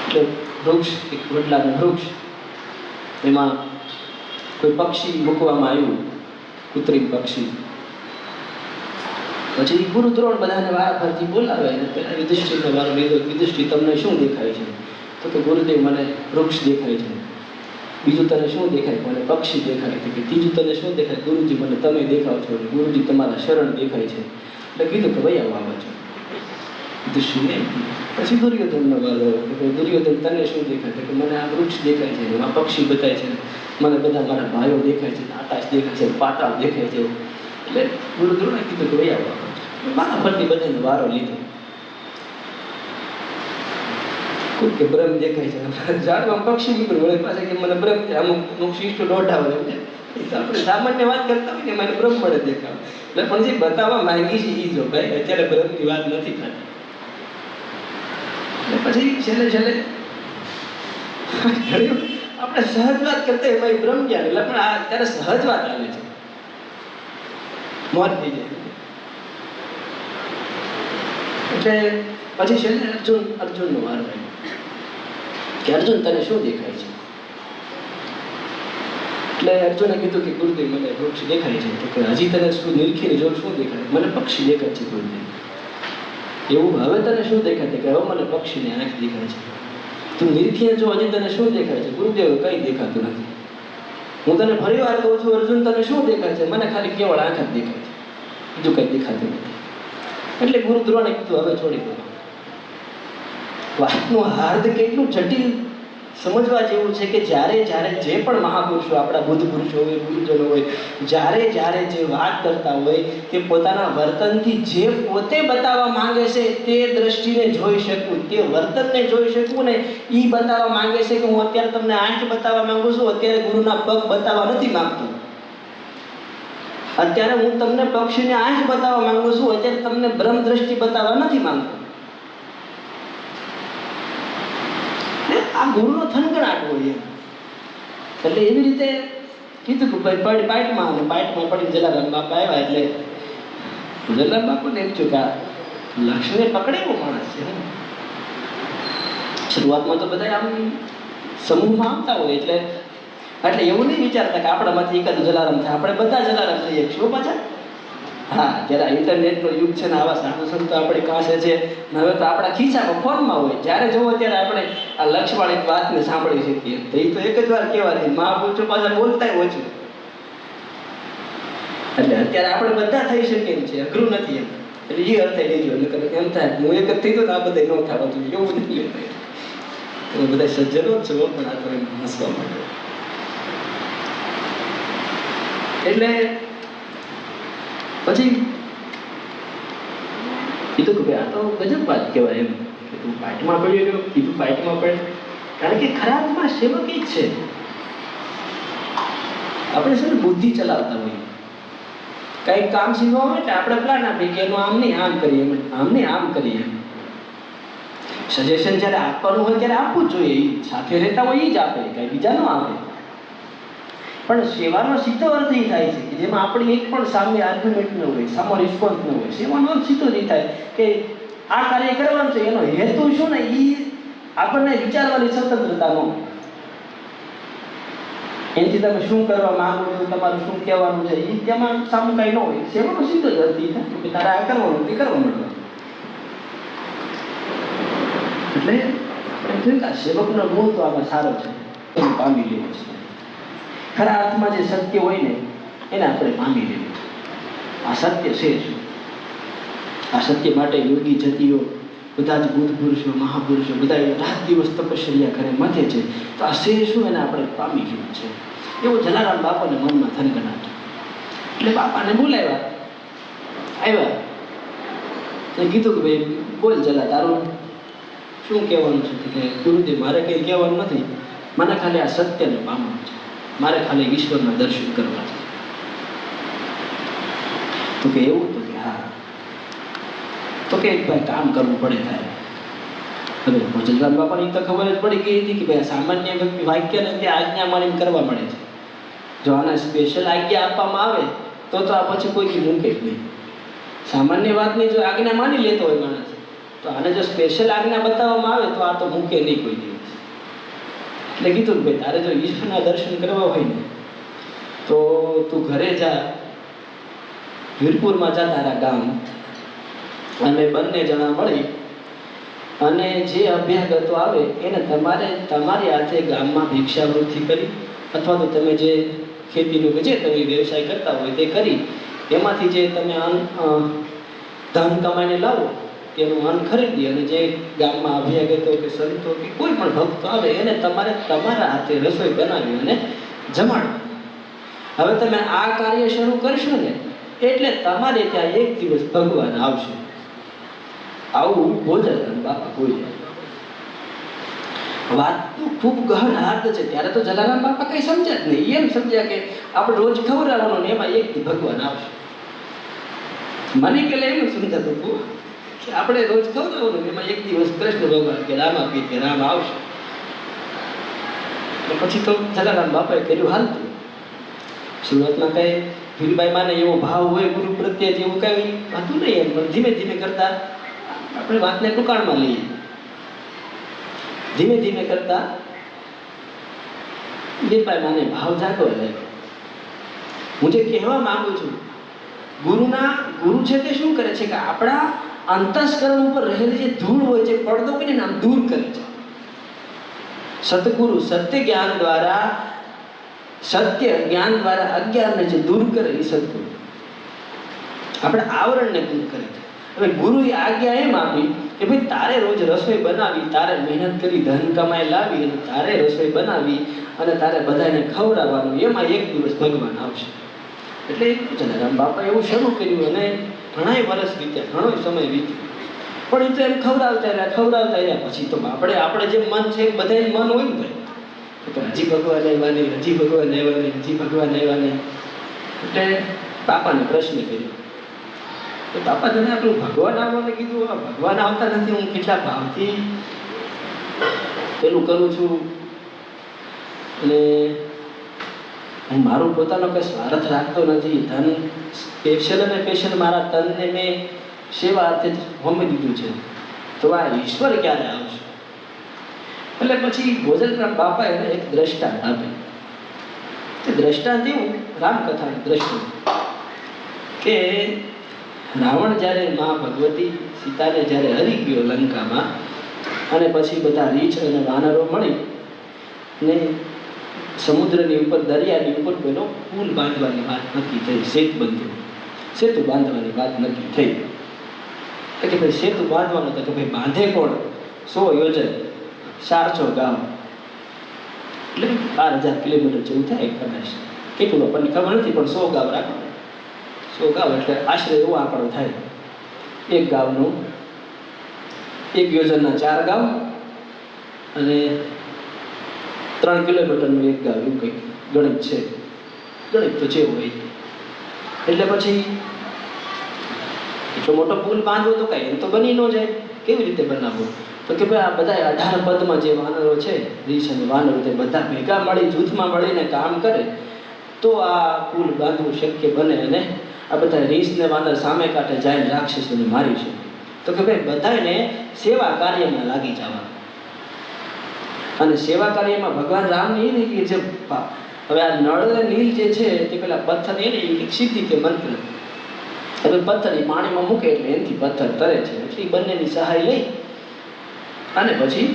એટલે વૃક્ષ, એક વડલાનું વૃક્ષ, એમાં કોઈ પક્ષી મૂકવામાં આવ્યું, કૃત્રિમ પક્ષી. પછી ગુરુ દ્રોણ બધાને વારાફરતી બોલાવે અને પેલા યુધિષ્ઠિરનો વારો લીધો. યુધિષ્ઠિર તમને શું દેખાય છે? તો કે ગુરુદેવ મને વૃક્ષ દેખાય છે. બીજું તને શું દેખાય? મને પક્ષી દેખાય છે. કે ત્રીજું તને શું દેખાય? ગુરુજી મને તમે દેખાવ છો, ગુરુજી તમારા શરણ દેખાય છે. એટલે કીધું કે ભાઈ આવો બાજુ. યુધિષ્ઠિરને પછી દુર્યોધનનો વારો, કે દુર્યોધન તને શું દેખાય? કે મને આ વૃક્ષ દેખાય છે, એમાં પક્ષી બતાય છે, મને બધા મારા ભાઈઓ દેખાય છે, આકાશ દેખાય છે, પાતાળ દેખાય છે. એટલે ગુરુ દ્રોણે કીધું કે ભાઈ આવો મારા ફરતી બધાને વારો લીધો. કોઈ કે બ્રહ્મ દેખાય છે, ઝાડમાં પક્ષી નીકળ્યું વળે પાસે કે મને બ્રહ્મ, અમુક શિષ્ટો દોઢા વળે છે. આપણે સામાન્ય વાત કરતા હોય ને મને બ્રહ્મ મળે દેખાવ. એટલે પણ જે બતાવવા માંગી છે એ જો ભાઈ અત્યારે બ્રહ્મની વાત નથી થતી. એટલે પછી છેલ્લે આપણે સહજ વાત કરતા એ ભાઈ બ્રહ્મ જ્ઞાન, એટલે પણ આ અત્યારે સહજ વાત આવે છે, મોત થઈ જાય. એટલે પછી છેલ્લે અર્જુનનો વાર આવ્યો કે અર્જુન તને શું દેખાય છે? એટલે અર્જુને કીધું કે ગુરુદેવ મને વૃક્ષ દેખાય છે. તો કે હજી તને શું નિરખીને જો શું દેખાય? મને પક્ષી દેખાય છે ગુરુદેવ. એવું હવે તને શું દેખાય? કે હવે મને પક્ષીની આંખ દેખાય છે. તું નિરખીને જો હજી તને શું દેખાય છે? ગુરુદેવ કંઈ દેખાતું નથી. હું તને ફરી વાર કહું છું અર્જુન તને શું દેખાય છે? મને ખાલી કેવળ આંખ જ દેખાય છે, બીજું કંઈ દેખાતું નથી. એટલે ગુરુ દ્રોણે કીધું હવે છોડી દો. વાતનું હાર્દ કેટલું જટિલ સમજવા જેવું છે કે જ્યારે જે પણ મહાપુરુષો, આપણા બુદ્ધ પુરુષો હોય, ગુરુજનો હોય, જ્યારે જે વાત કરતા હોય કે પોતાના વર્તનથી જે પોતે બતાવવા માંગે છે તે દ્રષ્ટિને જોઈ શકું, તે વર્તનને જોઈ શકું ને, એ બતાવવા માંગે છે કે હું અત્યારે તમને આંખ બતાવવા માંગુ છું, અત્યારે ગુરુના પગ બતાવવા નથી માંગતો, અત્યારે હું તમને પક્ષીને આંખ બતાવવા માંગુ છું, અત્યારે તમને બ્રહ્મ દ્રષ્ટિ બતાવવા નથી માંગતો. આ ગુરુનો થનગણાટ હોય. એટલે એવી રીતે કીધું કે ભાઈ પાઇટમાં પડી જલારામ બાપા આવ્યા. એટલે જલારામ બાપુને એમ થયું કે આ લક્ષ્યને પકડે એવો માણસ છે. શરૂઆતમાં તો બધા આમ સમૂહમાં આવતા હોય એટલે એવું નહીં વિચારતા કે આપણામાંથી એક જ જલારામ થાય, આપણે બધા જલારામ થઈએ છીએ પાછા. હા, જ્યારે ઇન્ટરનેટનો યુગ છે ને, આવા સાધુ સંતો આપણી પાસે છે, હવે તો આપણા ખીચામાં ફોનમાં હોય, જ્યારે જોવો ત્યારે આપણે આ લક્ષવાળી વાતને સાંભળી શકીએ. તો એ તો એક જ વાર કહેવાથી મહાપુરુષો પાછા બોલતા ઓછું. એટલે અત્યારે આપણે બધા થઈ શકીએ એમ છે, અઘરું નથી એમ. એટલે એ અર્થે લેજો, એટલે એમ થાય હું એક જ થઈ તો આ બધા ન થવા જોઈએ એવું નથી લેતા. તમે બધા સજ્જનો જ છો, પણ આ તો એમ હસવા માટે. એટલે પછી કીધું કે ભાઈ આ તો ગજબ વાત કહેવાય એમ, કે તું પાઠમાં પડ્યો, કીધું પાઠમાં પડે, કારણ કે ખરાબમાં સેવક જ છે. આપણે છે ને બુદ્ધિ ચલાવતા હોઈએ, કંઈક કામ શીખવા હોય એટલે આપણે પ્લાન આપીએ કે એનું આમ નહીં આમ કરીએ, આમ નહીં આમ કરીએ. સજેશન જ્યારે આપવાનું હોય ત્યારે આપવું જ જોઈએ, સાથે રહેતા હોય એ જ આપે, કાંઈ બીજા ન આપે. પણ સેવાનો સીધો અર્થ એ થાય છે કે જેમાં આપણી એક પણ સામે આર્ગ્યુમેન્ટ ન હોય, સામો રિસ્પોન્સ ન હોય. સેવાનો અર્થ સીધો જ થાય કે આ કાર્ય કરવાનું છે, એનો હેતુ શું ને એ આપણને વિચારવાની સ્વતંત્રતા ન હોય. એનાથી તમે શું કરવા માંગો છો, તમારું શું કહેવાનું છે, એ તેમાં સામું કાંઈ ન હોય. સેવાનો સીધો જ અર્થ એ થાય કે તારે આ કરવાનું તે કરવા માંડવાનું. એટલે એમ થયું કે આ સેવકનો ગુણ તો આમાં સારો છે, એને પામી લેવો છે. ખરા અર્થમાં જે સત્ય હોય ને એને આપણે પામી લેવું. આ સત્ય છે શું? આ સત્ય માટે યોગી જતીઓ બધા જ બુદ્ધ પુરુષો મહાપુરુષો બધા રાત દિવસ તપશ્ચર્યા કરે મથે છે. તો આ છે શું? એને આપણે પામી ગયું છે. એવું જલારામ બાપાને મનમાં થનગનાટ. એટલે બાપાને બોલાવ્યા, આવ્યા એટલે કીધું કે ભાઈ બોલ જલા, તારું શું કહેવાનું છે? કે ગુરુદેવ મારે કંઈ કહેવાનું નથી, મને ખાલી આ સત્યને પામવું છે, મારે ખાલી ઈશ્વરના દર્શન કરવા છે. તો કે એવું? તો કે હા. તો કે ભાઈ કામ કરવું પડે તારે. હવે ભોજનરામ બાપાની તો ખબર જ પડી ગઈ હતી કે ભાઈ સામાન્ય વ્યક્તિ વાક્યને ત્યાં આજ્ઞા માનીને કરવા મળે છે. જો આને સ્પેશિયલ આજ્ઞા આપવામાં આવે તો આ પછી કોઈ મૂકે જ નહીં. સામાન્ય વાતની જો આજ્ઞા માની લેતો હોય માણસ, તો આને જો સ્પેશિયલ આજ્ઞા બતાવવામાં આવે તો આ તો મૂકે નહીં કોઈ દિવસ. એટલે કીધું કે ભાઈ તારે જો ઈશ્વરના દર્શન કરવા હોય ને તો તું ઘરે જા, વીરપુરમાં જા તારા ગામ, અને બંને જણા મળી અને જે અભ્યાગતો આવે એને તમારી હાથે ગામમાં ભિક્ષાવૃત્તિ કરી, અથવા તો તમે જે ખેતીનું કે જે તમે વ્યવસાય કરતા હોય તે કરી, એમાંથી જે તમે ધન કમાઈને લાવો તેનું અન્ન ખરીદી અને જે ગામમાં અભ્યાગતો કે સંતો કે કોઈ પણ ભક્તો આવે એને તમારે તમારા હાથે રસોઈ બનાવી અને જમાડો. હવે તમે આ કાર્ય શરૂ કરશો ને એટલે તમારે ત્યાં એક દિવસ ભગવાન આવશે. આવું ભોજનરામ બાપા બોલ્યા. વાત તો ખૂબ ગહન હાર્દ છે. ત્યારે તો જલારામ બાપા કઈ સમજ્યા જ નહીં. એમ સમજ્યા કે આપણે રોજ ખવડાવવાનું ને એમાં એક ભગવાન આવશે. મને પેલા એમ સમજાતું હતું કે આપણે રોજ ખવડાવવાનું એમાં એક દિવસ કૃષ્ણ ભગવાન કે રામા પી કે રામ આવશે. પછી તો જલારામ બાપાએ કર્યું હાલતું. સુરતમાં કઈ ભીલબાઈ માને એવો ભાવ હોય ગુરુ પ્રત્યે જેવું કઈ હતું નહીં. એમ પણ ધીમે ધીમે કરતા આપણે વાતને ટૂંકાણમાં લઈએ. ધીમે ધીમે કરતા ભીલબાઈ માને ભાવ જાગવા લાગ્યો. હું જે કહેવા માંગુ છું, ગુરુ છે તે શું કરે છે કે આપણા અંતસ્કરણ ઉપર રહેલી જે ધૂળ હોય છે, પડદો કરીને આમ દૂર કરે છે. સતગુરુ સત્ય જ્ઞાન દ્વારા અજ્ઞાનને જે દૂર કરે એ સદગુરુ આપણે આવરણને દૂર કરે છે. હવે ગુરુએ આજ્ઞા એમ આપી કે ભાઈ તારે રોજ રસોઈ બનાવી, તારે મહેનત કરી ધન કમાઈ લાવી અને તારે રસોઈ બનાવી અને તારે બધાને ખવડાવવાનું, એમાં એક દિવસ ભગવાન આવશે. એટલે જલારામ બાપા એવું શરૂ કર્યું અને ઘણા વર્ષ વીત્યા, ઘણો સમય વીત્યો. પણ એ તો એમ ખવડાવતા રહ્યા. પછી તો આપણે જે મન છે બધા મન હોય ને ભાઈ, હજી ભગવાન આવ્યા નહીં, હજી ભગવાન આવ્યા નહીં, હજી ભગવાન આવ્યા નહીં. એટલે બાપાને પ્રશ્ન કર્યો તો બાપા તને આપણું ભગવાન આવવાનું કીધું, ભગવાન આવતા નથી, હું કેટલા ભાવથી પેલું કરું છું અને હું મારું પોતાનો કઈ સ્વાર્થ રાખતો નથી. ધન સ્પેશિયલ અને સ્પેશિયલ મારા તનને મેં સેવા અર્થે જ હોમી દીધું છે, તો આ ઈશ્વર ક્યારે આવશે? એટલે પછી ભોજનરામ બાપા એને એક દ્રષ્ટાંત આપે. તે દ્રષ્ટાંત એવું રામકથાનું દ્રષ્ટાંત કે રાવણ જ્યારે મા ભગવતી સીતાને જ્યારે હરી ગયો લંકામાં અને પછી બધા રીછ અને વાનરો મળી ને સમુદ્રની ઉપર, દરિયાની ઉપર પેલો પુલ બાંધવાની વાત નક્કી થઈ. સેતુ બાંધવાની વાત નક્કી થઈ. કે ભાઈ સેતુ બાંધવાનો તો કે ભાઈ બાંધે કોણ? 100 યોજન 400 ગામ, એટલે 12,000 કિલોમીટર જેવું થાય કદાચ. કેટલું આપણને ખબર નથી, પણ 100 ગામ રાખો. 100 ગામ એટલે આશરે એવો આંકડો થાય. એક ગામનું 1 યોજનના 4 ગામ અને 3 કિલોમીટરનું એક ગામ, એવું કંઈક ગણિત છે. ગણિત તો જેવું હોય. એટલે પછી એટલો મોટો પુલ બાંધવો તો કઈ એમ તો બની ન જાય. કેવી રીતે બનાવવો? તો કે ભાઈ આ બધા 18 પદમાં જે વાનરો છે, રીછ અને વાનરો, તે બધા ભેગા મળી જૂથમાં મળીને કામ કરે તો આ પુલ બાંધવું શક્ય બને અને આ બધા રીછ ને વાનર સામે કાંઠે જાય રાક્ષસોને મારી શકે. તો કે ભાઈ બધાને સેવા કાર્યમાં લાગી જવાનું. અને સેવા કાર્યમાં ભગવાન રામની એને કે જે હવે આ નળ નીલ જે છે તે પેલા પથ્થર એને એક સિદ્ધિ કે મંત્ર, હવે પથ્થર એ પાણીમાં મૂકે એટલે એનાથી પથ્થર તરે છે. એટલે એ બંનેની સહાય લઈ અને પછી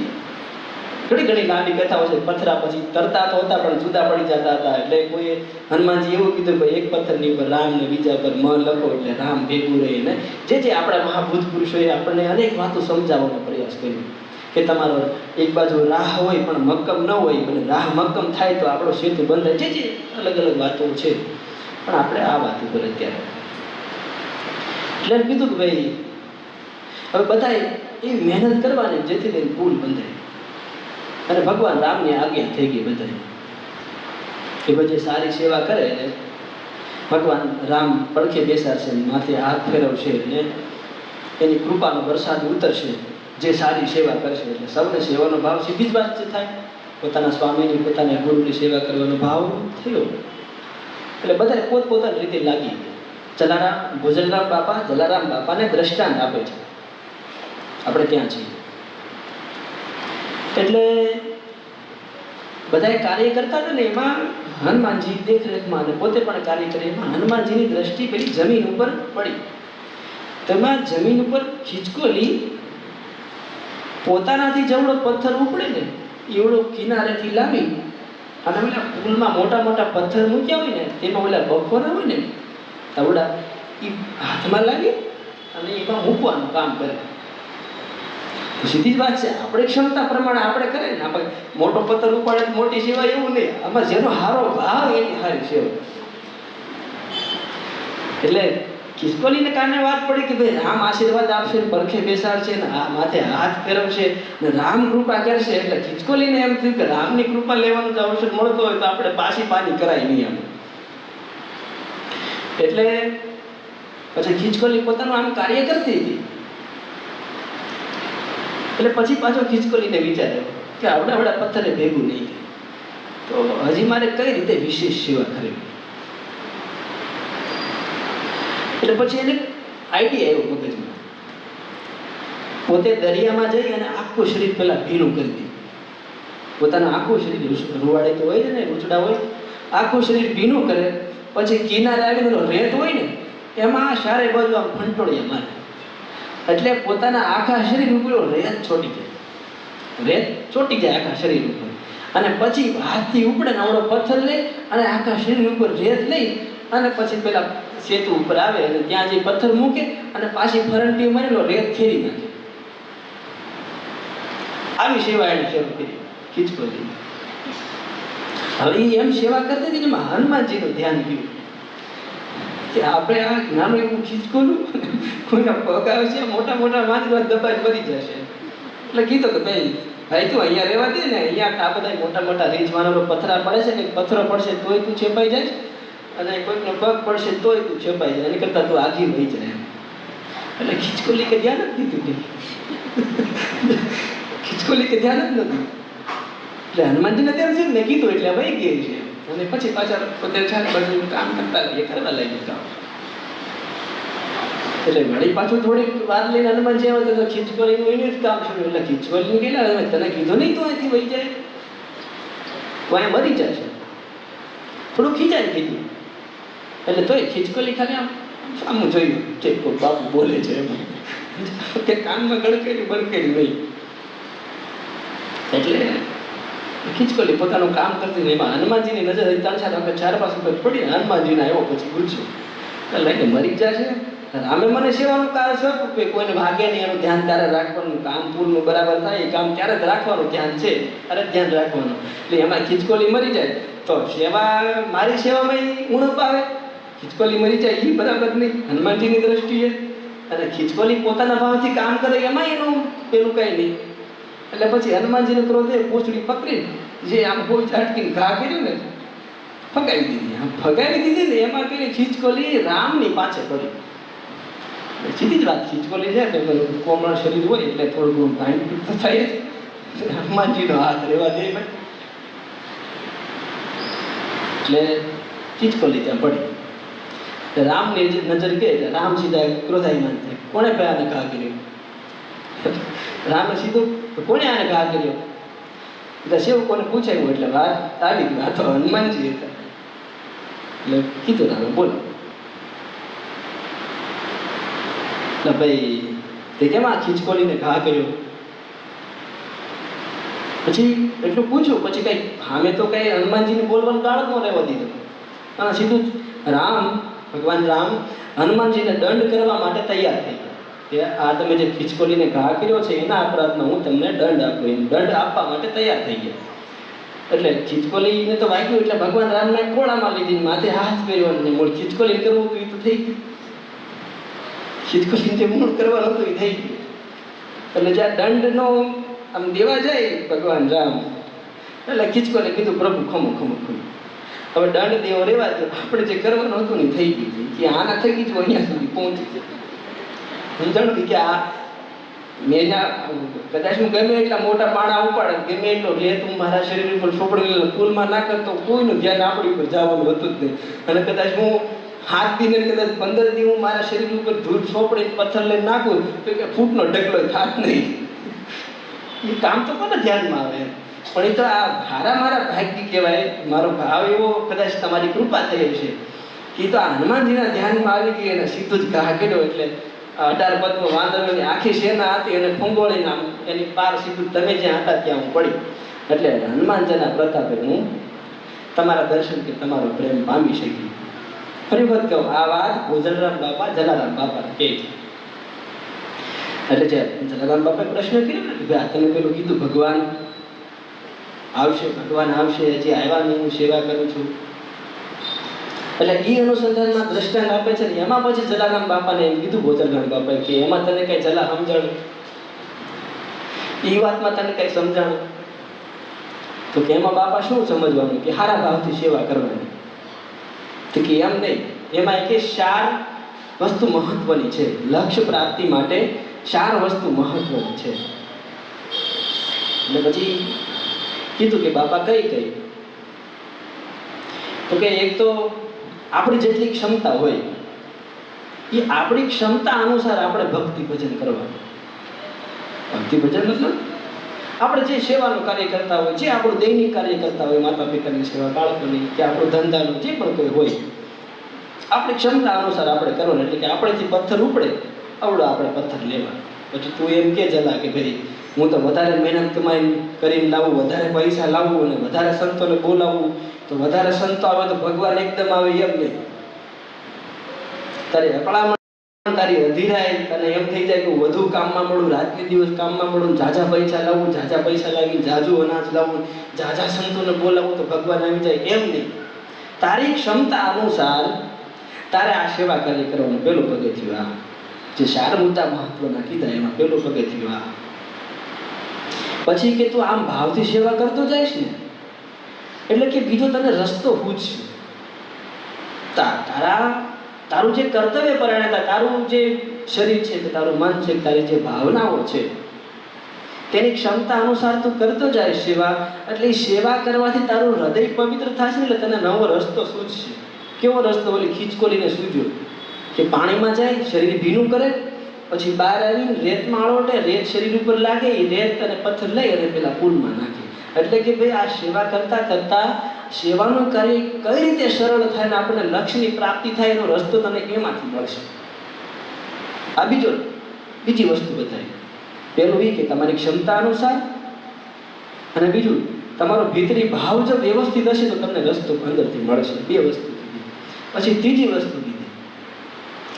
ઘણી ઘણી લાંબી કથાઓ છે. પથરા પછી તરતા તો હતા પણ જુદા પડી જતા હતા, એટલે કોઈ હનુમાનજી એવું કીધું કે એક પથ્થરની ઉપર રામ ને બીજા પર મ લખો એટલે રામ ભેગું રહે. ને જે આપણા મહાભૂત પુરુષોએ આપણને અનેક વાતો સમજાવવાનો પ્રયાસ કર્યો કે તમારો એક બાજુ રાહ હોય પણ મક્કમ ન હોય, અને રાહ મક્કમ થાય તો આપણો સેતુ બંધ થાય. જે અલગ અલગ વાતો છે, પણ આપણે આ વાત ઉપર અત્યારે એટલે એમ કીધું કે ભાઈ હવે બધાએ એવી મહેનત કરવાની જેથી કરીને પુલ બંધાય. અને ભગવાન રામની આજ્ઞા થઈ ગઈ બધાને કે બધી સારી સેવા કરે ને ભગવાન રામ પડખે બેસાડશે, માથે હાથ ફેરવશે ને એની કૃપાનો વરસાદ ઉતરશે જે સારી સેવા કરશે. એટલે સૌને સેવાનો ભાવ સીધી જ વાત થાય, પોતાના સ્વામીની પોતાના ગુરુની સેવા કરવાનો ભાવ થયો. એટલે બધાએ પોતપોતાની રીતે લાગી. જલારામ બાપાને દ્રષ્ટાંત આપે છે, આપણે ત્યાં છીએ. એટલે બધા કાર્ય કરતા હતા ને એમાં હનુમાનજી દેખરેખમાં અને પોતે પણ કાર્ય કરે. એમાં હનુમાનજીની દ્રષ્ટિ પેલી જમીન ઉપર પડી. તેમાં જમીન ઉપર ખીચકોલી પોતાનાથી જેવડો પથ્થર ઉપડે ને એવડો કિનારેથી લાવી અને પેલા પુલમાં મોટા મોટા પથ્થર મૂક્યા હોય ને તેમાં ઓલા બખોરા હોય ને તવડા એ હાથમાં લાવી અને એમાં મૂકવાનું કામ કરે. સીધી જ વાત છે. આપણે ક્ષમતા પ્રમાણે આપણે કરીએ ને, આપણે મોટો પથ્થર ઉપાડે મોટી સેવા એવું નહીં. આમાં જેનો હારો ભાવ એની સારી સેવા. એટલે ખિસકોલીને કારણે વાત પડી કે ભાઈ રામ આશીર્વાદ આપશે, પરખે બેસાડશે ને આ માથે હાથ ફેરવશે ને રામ કૃપા કરશે. એટલે ખિસકોલીને એમ થયું કે રામની કૃપા લેવાનું જો અવસર મળતો હોય તો આપણે પાછી પાની કરાય નહીં આમ. એટલે પછી ખિસકોલી પોતાનું આમ કાર્ય કરતી હતી. એટલે પછી પાછો ખિસકોલીને વિચાર્યો કે આવડા પથ્થરે ભેગું નહીં થાય, તો હજી મારે કઈ રીતે વિશેષ સેવા કરવી. એટલે પછી એને આઈડિયા આવ્યો મગજમાં. પોતે દરિયામાં જઈ અને આખું શરીર પેલા ભીનું કરી દીધું. પોતાનું આખું શરીર રૂવાડે તો હોય ને, રૂચડા હોય, આખું શરીર ભીનું કરે. પછી કિનારે આવીને રેત હોય ને એમાં સારે બાજુ આમ ફંટોળિયા મારે. એટલે પોતાના આખા શરીર ઉપર રેત ચોટી જાય, રેત ચોટી જાય આખા શરીર ઉપર. અને પછી હાથથી ઉપડે ને આવડો પથ્થર લઈ અને આખા શરીર ઉપર રેત લઈ અને પછી પેલા સેતુ ઉપર આવે અને ત્યાં જે પથ્થર મૂકે અને પાછી ફરંટી મારેલો રેત ફેરી નાખે. આવી સેવા એને શરૂ કરી ખિસકોલી. હવે એમ સેવા કરતી હતી ને એમાં હનુમાનજીનું ધ્યાન ગયું કે આપણે આ નાનું એવું ખિસકોલું કોઈના પગ આવે છે મોટા મોટા માંડવા દબાઈ મરી જશે. એટલે કીધું કે ભાઈ તું અહીંયા રહેવા દે ને, અહીંયા આ બધા મોટા મોટા રીંછ માનવનો પથરા પડે છે કે પથરો પડશે તોય તું છેપાઈ જાય અને કોઈકનો પગ પડશે તોય તું છેપાઈ જાય, એની કરતાં તું આગી વહી જાય. એટલે ખિસકોલી કે ધ્યાન જ દીધું કે ખિસકોલી કે ધ્યાન જ નથી. એટલે હનુમાનજીને તેમ છે ને કીધું એટલે વહી ગઈ છે. અને પછી પાછા પોતે ચાર બાજુ કામ કરતા લઈએ કરવા લાગી કામ. એટલે વળી પાછું થોડીક વાર લઈને હનુમાનજી આવે તો ખિસકોલીનું એનું જ કામ શરૂ. એટલે ખિસકોલીનું ગયેલા તને કીધું નહીં તો અહીંથી વહી જાય, તો અહીંયા મરી જાય છે. થોડું ખીચાઈ કીધું એટલે તોય ખિસકોલી ખાલી આમ સામું જોયું છે બાપુ બોલે છે એમ કે કાનમાં ગણકેરી બણકેરી નહીં. એટલે ખિસકોલી પોતાનું કામ કરતી ને એમાં હનુમાનજીની નજર 3-4 ઉપર પડી. હનુમાનજીને આવ્યો પછી પૂછ્યું એટલે કે મરી જાય છે. રામે મને સેવાનું કાર્ય સોંપ્યું કે કોઈને ભાગે નહીં, એનું ધ્યાન ત્યારે રાખવાનું, કામ પૂરનું બરાબર થાય એ કામ ત્યારે જ રાખવાનું, ધ્યાન છે ત્યારે જ ધ્યાન રાખવાનું. એટલે એમાં ખિસકોલી મરી જાય તો સેવા મારી સેવામાં ઉણપ આવે. ખિસકોલી મરી જાય એ બરાબર નહીં હનુમાનજીની દ્રષ્ટિએ. અને ખિસકોલી પોતાના ભાવથી કામ કરે એમાં એનું પેલું કંઈ નહીં. એટલે પછી હનુમાનજીને ક્રોધે પૂંછડી પકડી જે આમ કોઈ ઝાટકીને ઘા કર્યું ને ફગાવી દીધી. આમ ફગાવી દીધી ને એમાં પેલી ખિસકોલી રામની પાછળ પડી. સીધી જ વાત. ખિસકોલી છે કે કોમળ શરીર હોય એટલે થોડું ઘણું ભાઈ તો થાય જ. હનુમાનજીનો હાથ રહેવા દે ભાઈ. એટલે ખિસકોલી ત્યાં પડી. રામની નજર કે રામ સીધા ક્રોધાયમાન થાય. કોણે આને ઘા કર્યો? રામે સીધું કોણે આને ઘા કર્યો? એટલે સેવકોને પૂછાયું એટલે વાત આવી ગઈ. આ તો હનુમાનજી હતા. એટલે કીધું રામે બોલો એટલે ભાઈ તે કેમ આ ખિસકોલીને ઘા કર્યો? પછી એટલું પૂછ્યું, પછી કઈ સામે તો કઈ હનુમાનજીને બોલવાનું ગાળ જ ન રહેવા દીધો. અને સીધું ભગવાન રામ હનુમાનજીને દંડ કરવા માટે તૈયાર થઈ ગયા કે આ તમે જે ખીચકોલીને ઘા કર્યો છે એના અપરાધમાં હું તમને દંડ આપું, એમ દંડ આપવા માટે તૈયાર થઈ ગયા. એટલે ખીચકોલીને તો વાગ્યું એટલે ભગવાન રામને કોળામાં લીધી, માથે હાથ ફેરવ્યો અને મૂળ ખીચકોલી કરવું હતું એ તો થઈ ગયું. ખીચકોલી જે મૂળ કરવાનું હતું એ થઈ ગયું. એટલે જ્યાં દંડનો આમ દેવા જાય ભગવાન રામ, એટલે ખીચકોલે કીધું પ્રભુ ખમો ખમો ખમો, હવે દંડ દેવો રેવા દો, આપણે જે કરવાનું હતું ને થઈ ગયું કે આના થઈ ગયું અહીંયા સુધી પહોંચી જાય. હું જાણું કે આ મેં કદાચ હું ગમે એટલા મોટા પાણા ઉપાડે, ગમે એટલો લેત હું મારા શરીર ઉપર ચોપડી પુલમાં ના કરતો, કોઈનું ધ્યાન આપણી ઉપર જવાનું હતું જ નહીં. અને કદાચ હું 7 દિન કદાચ 15 દિન હું મારા શરીર ઉપર ધૂળ ચોપડી પથ્થર લઈને નાખું તો કે ફૂટનો ઢગલો થાત નહીં. એ કામ તો કોને ધ્યાનમાં આવે? પણ એ તો આ મારા ભાગ્ય કહેવાય, મારો ભાવ એવો કદાચ તમારી કૃપા થઈ હશે કે તો આ હનુમાનજીના ધ્યાનમાં આવી ગઈ અને સીધું જ ઘા કર્યો. એટલે 18 પદમાં વાંદરોની આખી સેના હતી અને ફૂંગોળીને એની પાર સીધું તમે જ્યાં હતા ત્યાં હું પડી. એટલે હનુમાનજીના પ્રતાપે હું તમારા દર્શન કે તમારો પ્રેમ પામી શકી. ફરી વખત કહું, આ વાત ગોજલરામ બાપા જલારામ બાપા કહે છે. એટલે જે જલારામ બાપાએ પ્રશ્ન કર્યો ને કે ભાઈ તમે પેલું કીધું ભગવાન આવશે હજી આવ્યા નહીં, હું સેવા કરું છું. એટલે એ અનુસંધાનમાં દ્રષ્ટાંત આપે છે ને એમાં પછી જલારામ બાપાને એમ કીધું ગોજલરામ બાપાએ કે એમાં તને કઈ જલા સમજણ, એ વાતમાં તને કઈ સમજણ? તો કે એમાં બાપા શું સમજવાનું કે સારા ભાવથી સેવા કરવાની. તો કે એમ નહીં, એમાં કે 4 વસ્તુ મહત્વની છે. લક્ષ્ય પ્રાપ્તિ માટે 4 વસ્તુ મહત્વની છે. એટલે પછી કીધું કે બાપા કઈ? તો કે એક તો આપણી જેટલી ક્ષમતા હોય એ આપણી ક્ષમતા અનુસાર આપણે ભક્તિ ભજન કરવાનું. ભક્તિ ભજન મતલબ આપણે જે સેવાનું કાર્ય કરતા હોય, જે આપણું દૈનિક કાર્ય કરતા હોય, માતા પિતાની સેવા, બાળકોની કે આપણું ધંધાનું જે પણ કોઈ હોય, આપણી ક્ષમતા અનુસાર આપણે કરવાનું. એટલે કે આપણેથી પથ્થર ઉપડે આવડો આપણે પથ્થર લેવા. પછી તું એમ કે જલા કે ભાઈ હું તો વધારે મહેનત કમાઈ કરીને લાવું, વધારે પૈસા લાવવું અને વધારે સંતોને બોલાવવું, તો વધારે સંતો આવે તો ભગવાન એકદમ આવે એમ નહીં. તારી અકળામણ, તારી અધીરાય, તને એમ થઈ જાય કે વધુ કામમાં મળું, રાત્રિ દિવસ કામમાં મળું, ઝાઝા પૈસા લાવવું, ઝાઝા પૈસા લાવી ઝાઝું અનાજ લાવવું, ઝાઝા સંતોને બોલાવવું તો ભગવાન આવી જાય એમ નહીં. તારી ક્ષમતા અનુસાર તારે આ સેવા કાર્ય કરવાનું. પેલું પગથિયું આ જે 4 મુદ્દા મહત્વના કીધા એમાં પેલું પગથિયું આ. પછી કે તું આમ ભાવથી સેવા કરતો જઈશ ને એટલે કે બીજો તને રસ્તો પૂછશે. તારું જે કર્તવ્ય પરિણતા, તારું જે શરીર છે કે તારું મન છે, તારી જે ભાવનાઓ છે તેની ક્ષમતા અનુસાર તું કરતો જાય સેવા. એટલે એ સેવા કરવાથી તારું હૃદય પવિત્ર થશે એટલે તને નવો રસ્તો સૂઝશે. કેવો રસ્તો? ઓલી ખીચકોલીને સૂઝ્યો કે પાણીમાં જાય, શરીર ભીનું કરે, પછી બહાર આવીને રેતમાં આળોટે, રેત શરીર ઉપર લાગે, એ રેત અને પથ્થર લઈ અને પેલા પુલમાં નાખે. એટલે કે ભાઈ આ સેવા કરતા કરતા સેવાનું કાર્ય કઈ રીતે સરળ થાય ને આપણને લક્ષ્યની પ્રાપ્તિ થાય એનો રસ્તો તને એમાંથી મળશે. આ બીજી વસ્તુ બતાવી. પેલું એ કે તમારી ક્ષમતા અનુસાર, અને બીજું તમારો ભીતરી ભાવ જો વ્યવસ્થિત હશે તો તમને રસ્તો અંદરથી મળશે. 2 વસ્તુ કીધી. પછી ત્રીજી વસ્તુ કીધી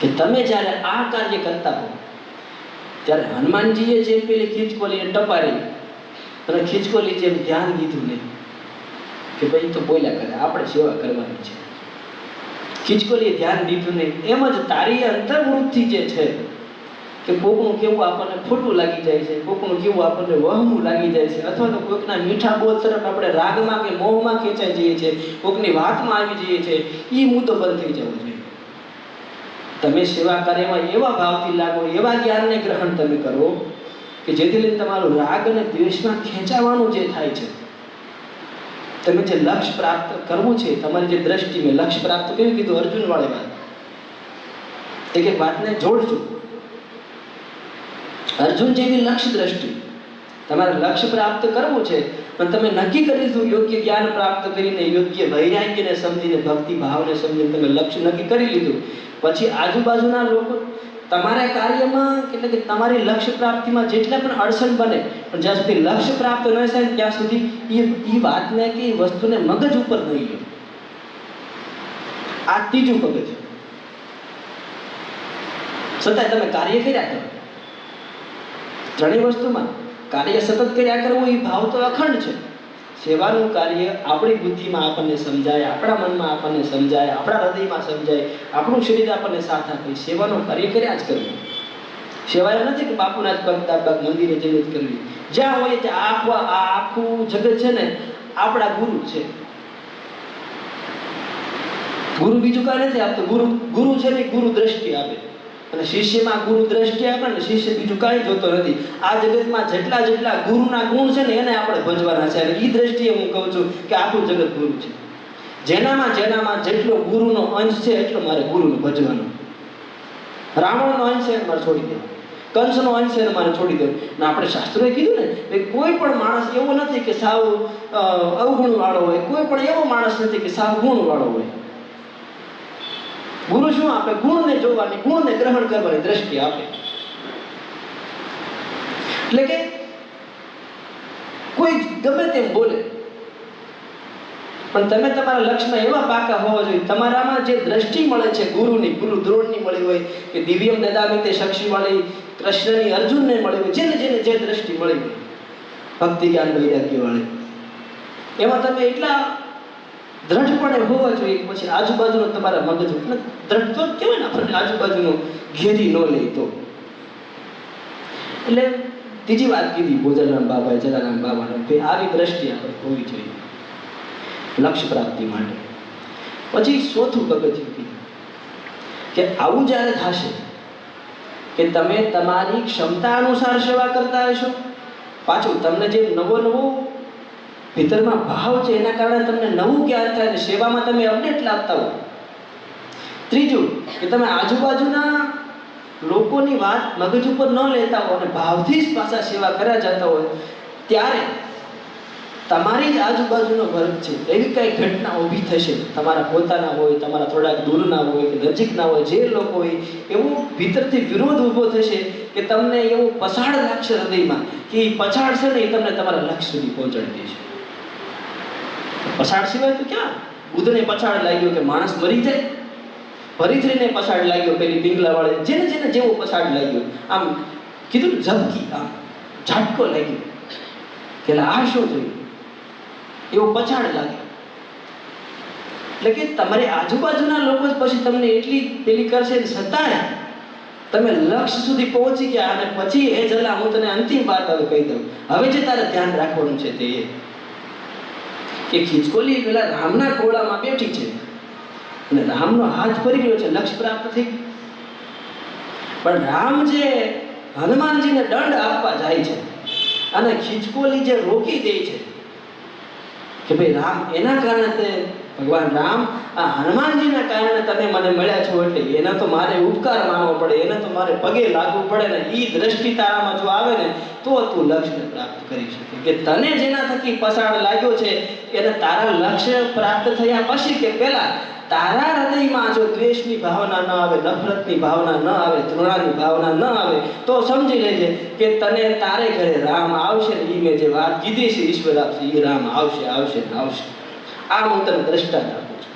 કે તમે જ્યારે આ કાર્ય કરતા હો ત્યારે હનુમાનજીએ જે પેલી ખીચકોલીને ટપારી અને ખીચકોલી જેમ ધ્યાન દીધું નહીં કે ભાઈ તો બોલ્યા કરે, આપણે સેવા કરવાની છે. ખીચકોલીએ ધ્યાન દીધું નહીં. એમ જ તારી અંતર્વૃત્તિ જે છે કે કોકનું કેવું આપણને ખોટું લાગી જાય છે, કોકનું કેવું આપણને વહમું લાગી જાય છે, અથવા તો કોઈકના મીઠા બોલ તરફ આપણે રાગમાં કે મોહમાં ખેંચાઈ જઈએ છીએ, કોઈકની વાતમાં આવી જઈએ છીએ, એ મુદ્દો બંધ થઈ જવો જોઈએ. તમે સેવા કાર્યમાં એવા ભાવથી લાગો, એવા જ્ઞાનને ગ્રહણ તમે કરો કે જેથી લઈને તમારું રાગ અને દ્વેષમાં ખેંચાવાનું જે થાય છે, તમે જે લક્ષ્ય પ્રાપ્ત કરવું છે, તમારી જે દ્રષ્ટિ મેં લક્ષ્ય પ્રાપ્ત કેવી કીધું અર્જુન વાળી વાત, એક વાતને જોડજો. અર્જુન જેવી લક્ષ્ય દ્રષ્ટિ, તમારે લક્ષ્ય પ્રાપ્ત કરવું છે પણ તમે નક્કી કરી લીધું, યોગ્ય જ્ઞાન પ્રાપ્ત કરીને, યોગ્ય વૈરાગ્યને સમજીને, ભક્તિ ભાવને સમજીને તમે લક્ષ્ય નક્કી કરી લીધું. પછી આજુબાજુના લોકો તમારા કાર્યમાં એટલે કે તમારી લક્ષ્ય પ્રાપ્તિમાં જેટલા પણ અડચણ બને, પણ જ્યાં સુધી લક્ષ્ય પ્રાપ્ત ન થાય ત્યાં સુધી એ વાતને કે એ વસ્તુને મગજ ઉપર નહીં લો. આ ત્રીજું પગથિયું. છતાંય તમે કાર્ય કર્યા કરો. ત્રણેય વસ્તુમાં કાર્ય સતત કર્યા કરવું એ ભાવ તો અખંડ છે. સેવાનું કાર્ય આપણી બુદ્ધિમાં આપણને સમજાય, આપણા મનમાં આપણને સમજાય, આપણા હૃદયમાં સમજાય, આપણું શરીર આપણને સાથ આપે. સેવાનું કાર્ય કર્યા જ કરવું. સેવા એમ નથી કે બાપુના જ પગ દાબા મંદિરે જઈને જ કરવી. જ્યાં હોય ત્યાં આ આખું જગત છે ને આપણા ગુરુ છે. ગુરુ બીજું કાંઈ નથી આપતો. ગુરુ છે ને ગુરુ દ્રષ્ટિ આપે, અને શિષ્યમાં ગુરુ દ્રષ્ટિ આપે ને શિષ્ય બીજું કાંઈ જોતો નથી. આ જગતમાં જેટલા ગુરુના ગુણ છે ને એને આપણે ભજવાના છે. અને એ દ્રષ્ટિએ હું કહું છું કે આખું જગત ગુરુ છે. જેનામાં જેટલો ગુરુનો અંશ છે એટલો મારે ગુરુને ભજવાનો. રાવણનો અંશ છે મારે છોડી દેવો, કંસનો અંશ છે મારે છોડી દેવો. ને આપણે શાસ્ત્રોએ કીધું ને કોઈ પણ માણસ એવો નથી કે સાવ અવગુણ વાળો હોય, કોઈ પણ એવો માણસ નથી કે સાવ ગુણ વાળો હોય. ગુરુ શું આપે? ગુણને જોવાની, ગુણને ગ્રહણ કરવાની દ્રષ્ટિ આપે. એટલે કે કોઈ ગમે તેમ બોલે, પણ તમે તમારા લક્ષ્યમાં એવા પાકા હોવા જોઈએ. તમારામાં જે દ્રષ્ટિ મળે છે ગુરુની, ગુરુ દ્રોણની મળી હોય, કે દિવ્યમ દદામિતે શક્તિવાળી કૃષ્ણની અર્જુનને મળી હોય, જેને જે દ્રષ્ટિ મળી હોય, ભક્તિ જ્ઞાન વૈરાગ્ય વાળી, એમાં તમે એટલા દ્રઢપણે હોવા જોઈએ. પછી આજુબાજુનો તમારા મગજ દ્રઢ તો કહેવાય ને આપણને, આજુબાજુનો ઘેરી ન લે તો. એટલે ત્રીજી વાત કીધી ભોજરામ બાબાએ, જલારામ બાબાને, કે આવી દ્રષ્ટિ આપણે હોવી જોઈએ લક્ષ્ય પ્રાપ્તિ માટે. પછી ચોથું પગથિયું કીધું કે આવું જ્યારે થશે કે તમે તમારી ક્ષમતા અનુસાર સેવા કરતા હશો, પાછું તમને જે નવો ભીતરમાં ભાવ છે એના કારણે તમને નવું જ્ઞાન થાય અને સેવામાં તમે અપડેટ લાવતા હો. ત્રીજું કે તમે આજુબાજુના લોકોની વાત મગજ ઉપર ન લેતા હો અને ભાવથી જ પાછા સેવા કર્યા જતા હોય, ત્યારે તમારી જ આજુબાજુનો વર્ગ છે એવી કઈ ઘટના ઊભી થશે, તમારા પોતાના હોય, તમારા થોડાક દૂરના હોય કે નજીકના હોય, જે લોકો હોય, એવો ભીતરથી વિરોધ ઊભો થશે કે તમને એવું પછાડ લાગશે હૃદયમાં કે એ પછાડ છે ને એ તમને તમારા લક્ષ્ય સુધી પહોંચાડી દેશે. પછાડ સિવાય તો ક્યાં? બુદ્ધને પછાડ લાગ્યો કે માણસ મરી જાય, ભરીથરીને પછાડ લાગ્યો, પેલી પિંગલા વાળી જેને જેવો પછાડ લાગ્યો, આમ કીધું ઝબકી, આમ ઝાટકો લાગ્યો કે આ શું થયું, એવો પછાડ લાગ્યો. એટલે કે તમારી આજુબાજુના લોકો જ પછી તમને એટલી પેલી કરશે, છતાંય તમે લક્ષ્ય સુધી પહોંચી ગયા. અને પછી એ જલા હું તને અંતિમ વાત હવે કહી દઉં. હવે જે તારે ધ્યાન રાખવાનું છે તે કે ખીચકોલી પેલા રામના ખોળામાં બેઠી છે અને રામનો હાથ ફરી ગયો છે, લક્ષ્ય પ્રાપ્ત થઈ ગયું. પણ રામ જે હનુમાનજીને દંડ આપવા જાય છે અને ખીચકોલી જે રોકી દે છે કે ભાઈ રામ, એના કારણે તે ભગવાન રામ આ હનુમાનજીના કારણે તમે મને મળ્યા છો, એટલે એના તો મારે ઉપકાર માનવો પડે, એને તો મારે પગે લાગવું પડે ને. એ દ્રષ્ટિ તારામાં જો આવે ને તો તું લક્ષ્ય પ્રાપ્ત કરી શકે. કે તને જેના થકી પછાડ લાગ્યો છે એને તારા લક્ષ્ય પ્રાપ્ત થયા પછી કે પહેલા તારા હૃદયમાં જો દ્વેષની ભાવના ન આવે, નફરતની ભાવના ન આવે, તૃણાની ભાવના ન આવે, તો સમજી લેજે કે તને તારે ઘરે રામ આવશે ને. એ મેં જે વાત કીધી છે ઈશ્વર આપશે, એ રામ આવશે આવશે ને આવશે. આ હું તને દ્રષ્ટાંત આપું છું.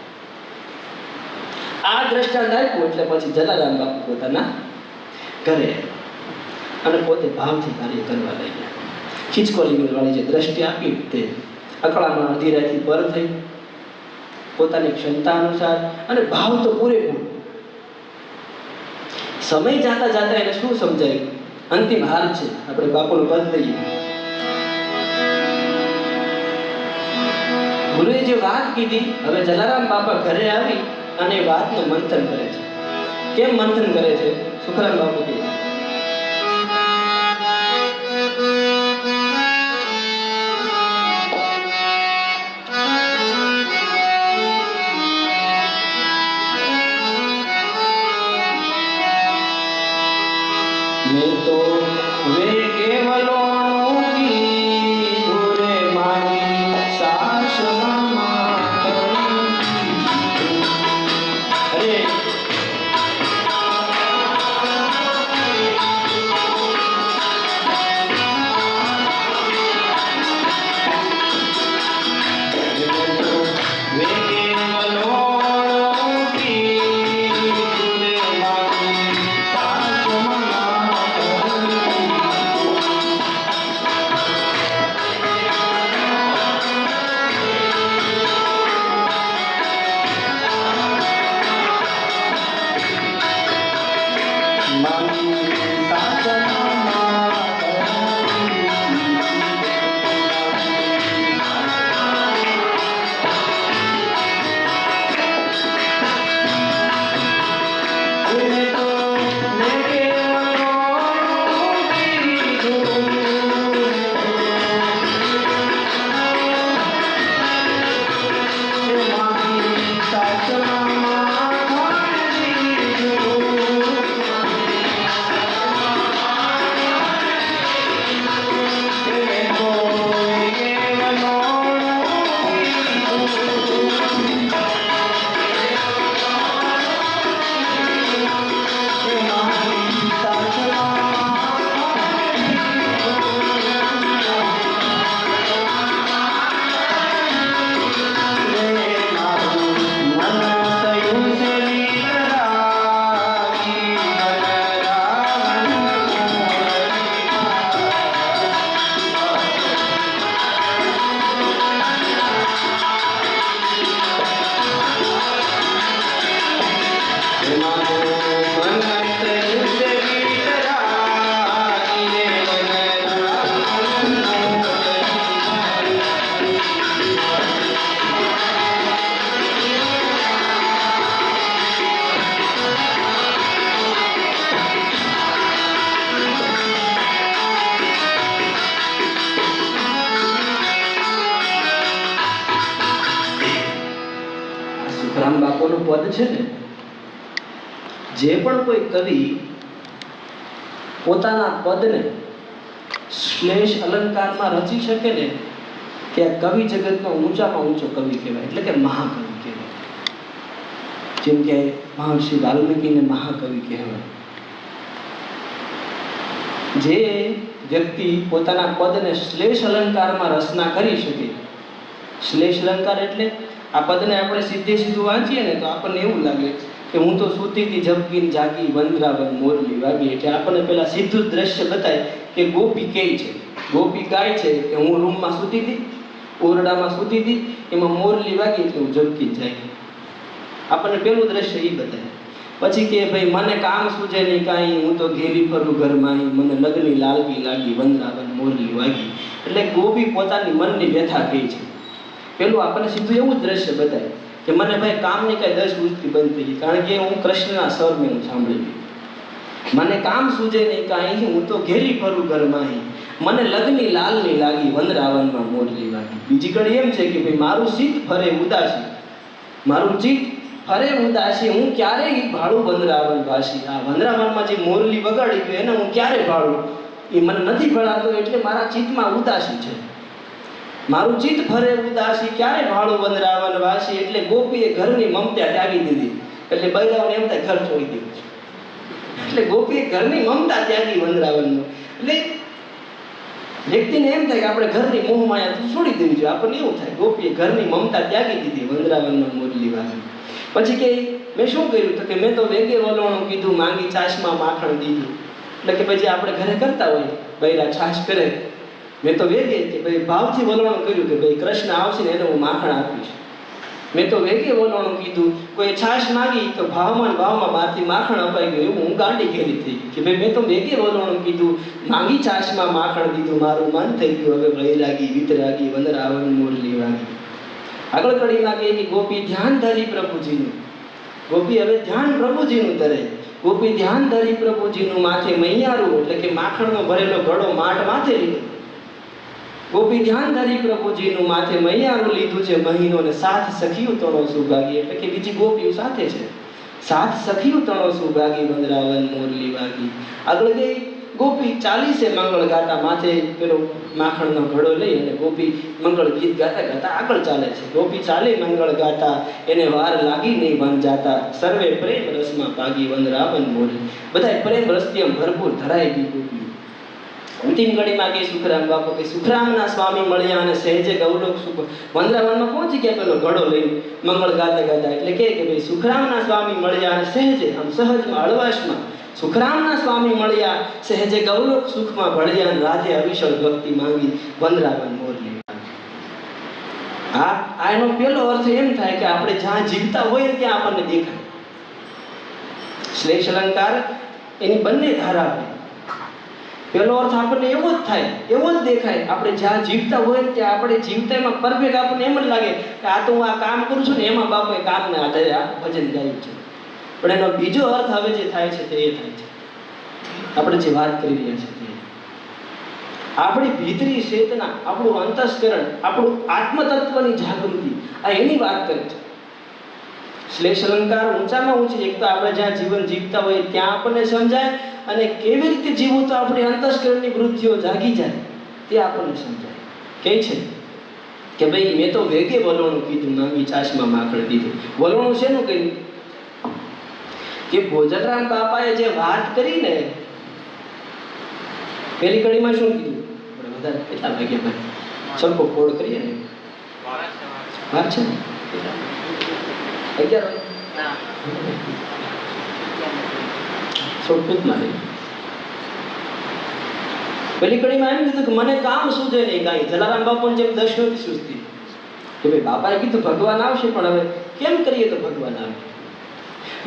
આ દ્રષ્ટાંત આપ્યું એટલે પછી જલારામ બાપુ પોતાના ઘરે અને પોતે ભાવથી કાર્ય કરવા લાગ્યા. ખીચકોલી વાળી જે દ્રષ્ટિ આપી તે અકળામાં અડધી રાતથી પર થઈ, પોતાની ક્ષમતા અનુસાર અને ભાવ તો પૂરેપૂરો. સમય જાતા જાતા એને શું સમજાયું? અંતિમ હાર છે. આપણે બાપુનું પદ લઈએ. ગુરુએ જે વાત કીધી, હવે જલારામ બાપા ઘરે આવી અને વાતનું મંથન કરે છે. કેમ મંથન કરે છે? સુખરામ બાપુ કહે છે, મેં તો વે કેવલો સુખરામ બાપુનું પદ છે ને, જે પણ કોઈ કવિ પોતાના પદને શ્લેષ અલંકારમાં રચી શકે ને, કે આ કવિ જગતનો ઊંચામાં ઊંચો કવિ કહેવાય, એટલે કે મહાકવિ કહેવાય. જેમ કે મહર્ષિ વાલ્મીકીને મહાકવિ કહેવાય. જે વ્યક્તિ પોતાના પદને શ્લેષ અલંકારમાં રચના કરી શકે. શ્લેષ અલંકાર એટલે આ પદને આપણે સીધે સીધું વાંચીએ ને તો આપણને એવું લાગે કે હું તો સૂતીથી ઝબકીને જાગી વંદરાવન મોરલી વાગી. એટલે આપણને પેલા સીધું જ દ્રશ્ય બતાય કે ગોપી કઈ છે. ગોપી ગાય છે કે હું રૂમમાં સૂતી હતી, ઓરડામાં સૂતી હતી, એમાં મોરલી વાગી એટલે હું ઝબકી જાગી. આપણને પેલું દ્રશ્ય એ બતાય. પછી કે ભાઈ મને કામ સૂજે નહીં કાંઈ, હું તો ઘેરી ફરું ઘરમાં, મને લગ્નની લાલગી લાગી વંદરાવન મોરલી વાગી. એટલે ગોપી પોતાની મનની વ્યથા કહી છે. પેલું આપણને સીધું એવું જ દ્રશ્ય બતાય કે મને ભાઈ કામની કાંઈ 10 ઉજતી બંધ થઈ ગઈ, કારણ કે હું કૃષ્ણના સ્વરને હું સાંભળી ગઈ. મને કામ સૂજે નહીં કાંઈ, હું તો ઘેરી ફરું ઘરમાં, મને લગ્નની લાલની લાગી વંદરાવનમાં મોરલી વાગી. બીજી કડી એમ છે કે ભાઈ મારું ચિત્ત ફરે ઉદાસી, મારું ચિત્ત ફરે ઉદાસી, હું ક્યારેય ભાડું વંદરાવન વાસી. આ વંદરાવનમાં જે મોરલી વગાડી ગયું એને હું ક્યારે ભાડું, એ મને નથી ભળાતો, એટલે મારા ચિત્તમાં ઉદાસી છે. મારું ચિત્ત ફરે ઉદાસી, ક્યારે ભાડું વંદરાવન વાસી. એટલે ગોપીએ ઘરની મમતા ત્યાગી દીધી. એટલે બૈરાઓને એમ થાય ઘર છોડી દીધું. એટલે ગોપીએ ઘરની મમતા ત્યાગી વંદરાવનનું. એટલે વ્યક્તિને એમ થાય કે આપણે ઘરની મોહમાયા છોડી દેવી જોઈએ. આપણને એવું થાય ગોપીએ ઘરની મમતા ત્યાગી દીધી વંદરાવનમાં મોરલી વાગી. પછી કે મેં શું કર્યું, તો કે મેં તો વેગે વલોણું કીધું, માંગી છાશમાં માખણ દીધું. એટલે કે પછી આપણે ઘરે કરતા હોય બૈરા છાશ કરે, મેં તો વેગે કે ભાઈ ભાવથી વલોણું કર્યું કે ભાઈ કૃષ્ણ આવશે ને એને હું માખણ આપીશ. મેં તો વેગે વલોણું કીધું, કોઈ છાશ માગી તો ભાવમાં મારથી માખણ અપાઈ ગયું, એવું હું ગાંડી ઘેરી થઈ કે ભાઈ મેં તો વેગે વલોણું કીધું, માંગી છાશમાં માખણ દીધું, મારું મન થઈ ગયું હવે વૈરાગી વિતરાગી વંદરાવન મોરલી વાગી. આગળ કડીમાં કહે કે ગોપી ધ્યાન ધરી પ્રભુજીનું. ગોપી હવે ધ્યાન પ્રભુજીનું ધરે. ગોપી ધ્યાન ધરી પ્રભુજીનું, માથે મૈયારું એટલે કે માખણનો ભરેલો ઘડો માટ માથે લીધો. ગોપી ધ્યાન ધરી પ્રભુજીનું, માથે મૈયારું લીધું છે મહિનો, ને સાથ સખિયું તણો સુભાગી. એટલે કે બીજી ગોપીઓ સાથે છે. સાથ સખિયું તણો સુભાગી વંદરાવન મોરલી વાગી. આગળ ગઈ ગોપી ચાલી છે મંગળ ગાતા, માથે પેલો માખણનો ઘડો લઈ અને ગોપી મંગળ ગીત ગાતા ગાતા આગળ ચાલે છે. ગોપી ચાલે મંગળ ગાતા, એને વાર લાગી નહીં વન જાતા, સર્વે પ્રેમ રસમાં પાગી વંદરાવન મોરલી. બધાય પ્રેમ રસથી આમ ભરપૂર ધરાઈ ગઈ ગોપી. અંતિમ ઘડીમાં કે સુખરામ બાપુ કે સુખરામના સ્વામી મળ્યા અને સહેજે ગૌલોક સુખ વંદરાવનમાં પહોંચી ગયા પેલો ઘડો લઈને મંગળ ગાતા ગાતા. એટલે કે ભાઈ સુખરામના સ્વામી મળ્યા અને સહેજે આમ સહજમાં હળવાશમાં સુખરામના સ્વામી મળ્યા, સહેજે ગૌલોક સુખમાં ભળ્યા, અને રાધે અવિશળ ભક્તિ માંગી વંદરાવન મોરલી. આ એનો પેલો અર્થ એમ થાય કે આપણે જ્યાં જીવતા હોય ત્યાં આપણને દેખાય. શ્લેષ અલંકાર એની બંને ધારા હોય. પેલો અર્થ આપણને એવો જ થાય, એવો જ દેખાય. આપણે જ્યાં જીવતા હોય ત્યાં આપણે જીવતા એમાં પરફેક્ટ આપણને એમ જ લાગે કે આ તો હું આ કામ કરું છું ને એમાં બાપુએ કામને આધારે આ ભજન ગાયું છે. પણ એનો બીજો અર્થ હવે જે થાય છે તે એ થાય છે આપણે જે વાત કરી રહ્યા છીએ તે આપણી ભીતરી ચેતના, આપણું અંતસ્કરણ, આપણું આત્મતત્વની જાગૃતિ, આ એની વાત કરે છે. શ્લેષ અલંકાર ઊંચામાં ઊંચી એક તો આપણે જ્યાં જીવન જીવતા હોય ત્યાં આપણને સમજાય, અને કેવી રીતે જીવવું તો આપણી અંતસ્કરણની વૃત્તિઓ જાગી જાય તે આપણને સમજાય. કહે છે કે ભાઈ મેં તો વેગે વલોણું કીધું, માંગી છાશમાં માખણ દીધું. વલોણું શેનું કહ્યું કે ભોજરામ બાપાએ જે વાત કરી ને પેલી કડીમાં શું કીધું, આપણે વધારે કેટલા વાગ્યા ભાઈ સરખો કોડ કરીએ ને વાત છે ને 11 છોટપૂતમાં રહી. પેલી કડીમાં એમ કીધું કે મને કામ સૂજે નહીં કાંઈ. જલારામ બાપુને જેમ દશ નહોતી સૂઝતી કે ભાઈ બાપાએ કીધું ભગવાન આવશે, પણ હવે કેમ કરીએ તો ભગવાન આવે.